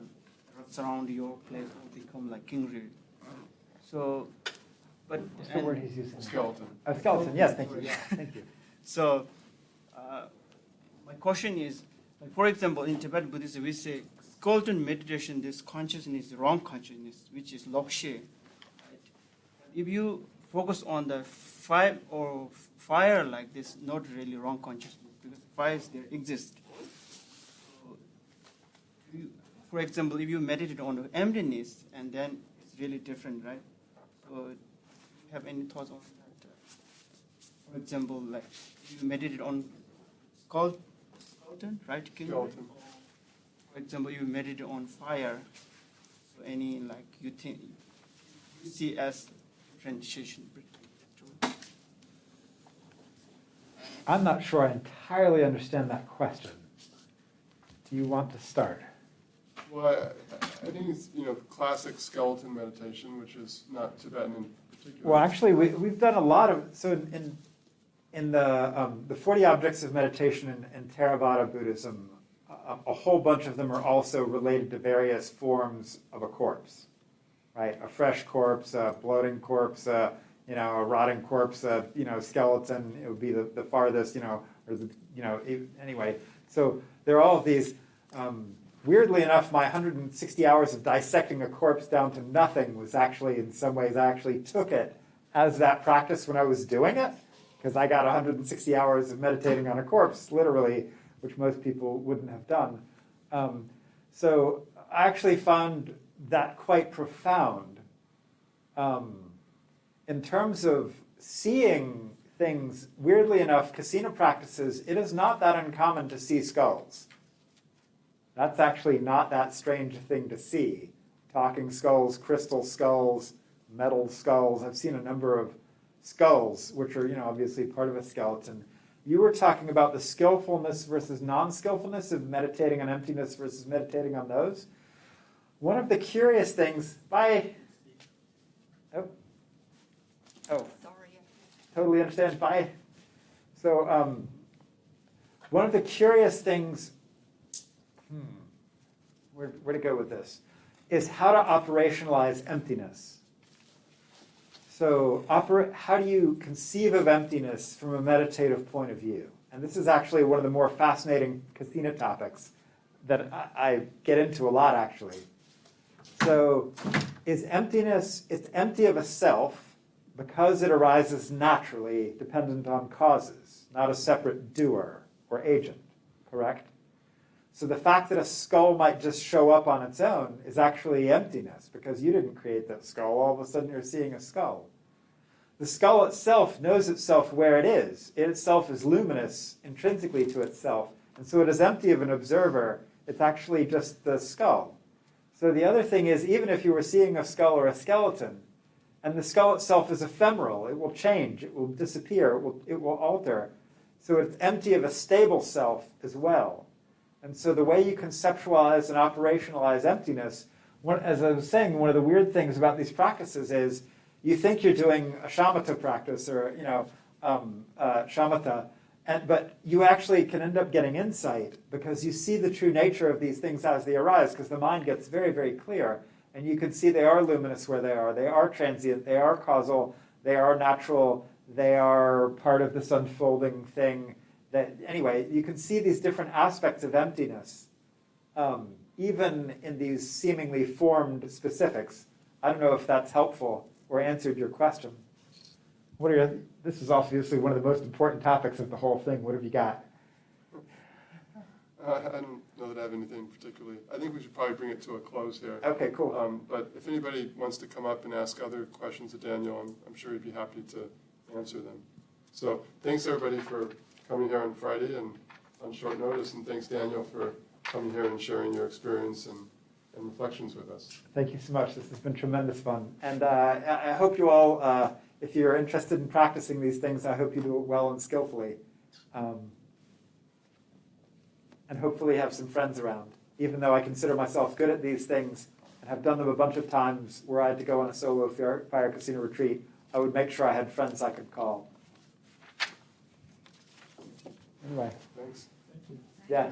Speaker 9: surround your place will become like kingry. So, but
Speaker 3: What's the word he's using?
Speaker 2: Skeleton.
Speaker 3: Skeleton, yes, thank you. Yeah, thank you.
Speaker 9: So, my question is, like, for example, in Tibetan Buddhism, we say skeleton meditation, this consciousness, wrong consciousness, which is lokshe. Right? If you focus on the fire like this, not really wrong consciousness, because fires there exist. So, for example, if you meditate on emptiness, and then it's really different, right? So, do you have any thoughts on that? For example, like you meditate on skeleton, right?
Speaker 2: Skeleton.
Speaker 9: For example, you meditate on fire. So any like you think you see as differentiation between the two.
Speaker 3: I'm not sure I entirely understand that question. Do you want to start?
Speaker 2: Well, I think it's, classic skeleton meditation, which is not Tibetan in particular.
Speaker 3: Well, actually, we've done a lot of, so in the 40 objects of meditation in Theravada Buddhism, a whole bunch of them are also related to various forms of a corpse, right? A fresh corpse, a bloating corpse, a rotting corpse, skeleton. It would be the farthest, anyway. So there are all of these. Weirdly enough, my 160 hours of dissecting a corpse down to nothing was actually, in some ways, I actually took it as that practice when I was doing it, because I got 160 hours of meditating on a corpse, literally, which most people wouldn't have done. So I actually found that quite profound. In terms of seeing things, weirdly enough, casina practices, it is not that uncommon to see skulls. That's actually not that strange a thing to see. Talking skulls, crystal skulls, metal skulls. I've seen a number of skulls, which are, obviously part of a skeleton. You were talking about the skillfulness versus non-skillfulness of meditating on emptiness versus meditating on those. One of the curious things, totally understand, bye. So one of the curious things, where to go with this, is how to operationalize emptiness. So how do you conceive of emptiness from a meditative point of view? And this is actually one of the more fascinating Kasina topics that I get into a lot, actually. So is emptiness, it's empty of a self because it arises naturally, dependent on causes, not a separate doer or agent, correct? So the fact that a skull might just show up on its own is actually emptiness, because you didn't create that skull. All of a sudden you're seeing a skull. The skull itself knows itself where it is. It itself is luminous intrinsically to itself, and so it is empty of an observer. It's actually just the skull. So the other thing is, even if you were seeing a skull or a skeleton, and the skull itself is ephemeral, it will change, it will disappear, it will alter. So it's empty of a stable self as well. And so the way you conceptualize and operationalize emptiness, as I was saying, one of the weird things about these practices is you think you're doing a shamatha practice or shamatha, but you actually can end up getting insight because you see the true nature of these things as they arise, because the mind gets very, very clear. And you can see they are luminous where they are transient, they are causal, they are natural, they are part of this unfolding thing. Anyway, you can see these different aspects of emptiness. even in these seemingly formed specifics. I don't know if that's helpful or answered your question. This is obviously one of the most important topics of the whole thing. What have you got?
Speaker 2: I don't know that I have anything particularly. I think we should probably bring it to a close here.
Speaker 3: Okay, cool.
Speaker 2: But if anybody wants to come up and ask other questions of Daniel, I'm sure he'd be happy to answer them. So thanks everybody for coming here on Friday and on short notice, and thanks Daniel for coming here and sharing your experience and reflections with us.
Speaker 3: Thank you so much. This has been tremendous fun. And I hope you all, if you're interested in practicing these things, I hope you do it well and skillfully. And hopefully have some friends around. Even though I consider myself good at these things and have done them a bunch of times where I had to go on a solo fire casino retreat, I would make sure I had friends I could call. Anyway.
Speaker 2: Thanks.
Speaker 3: Yeah.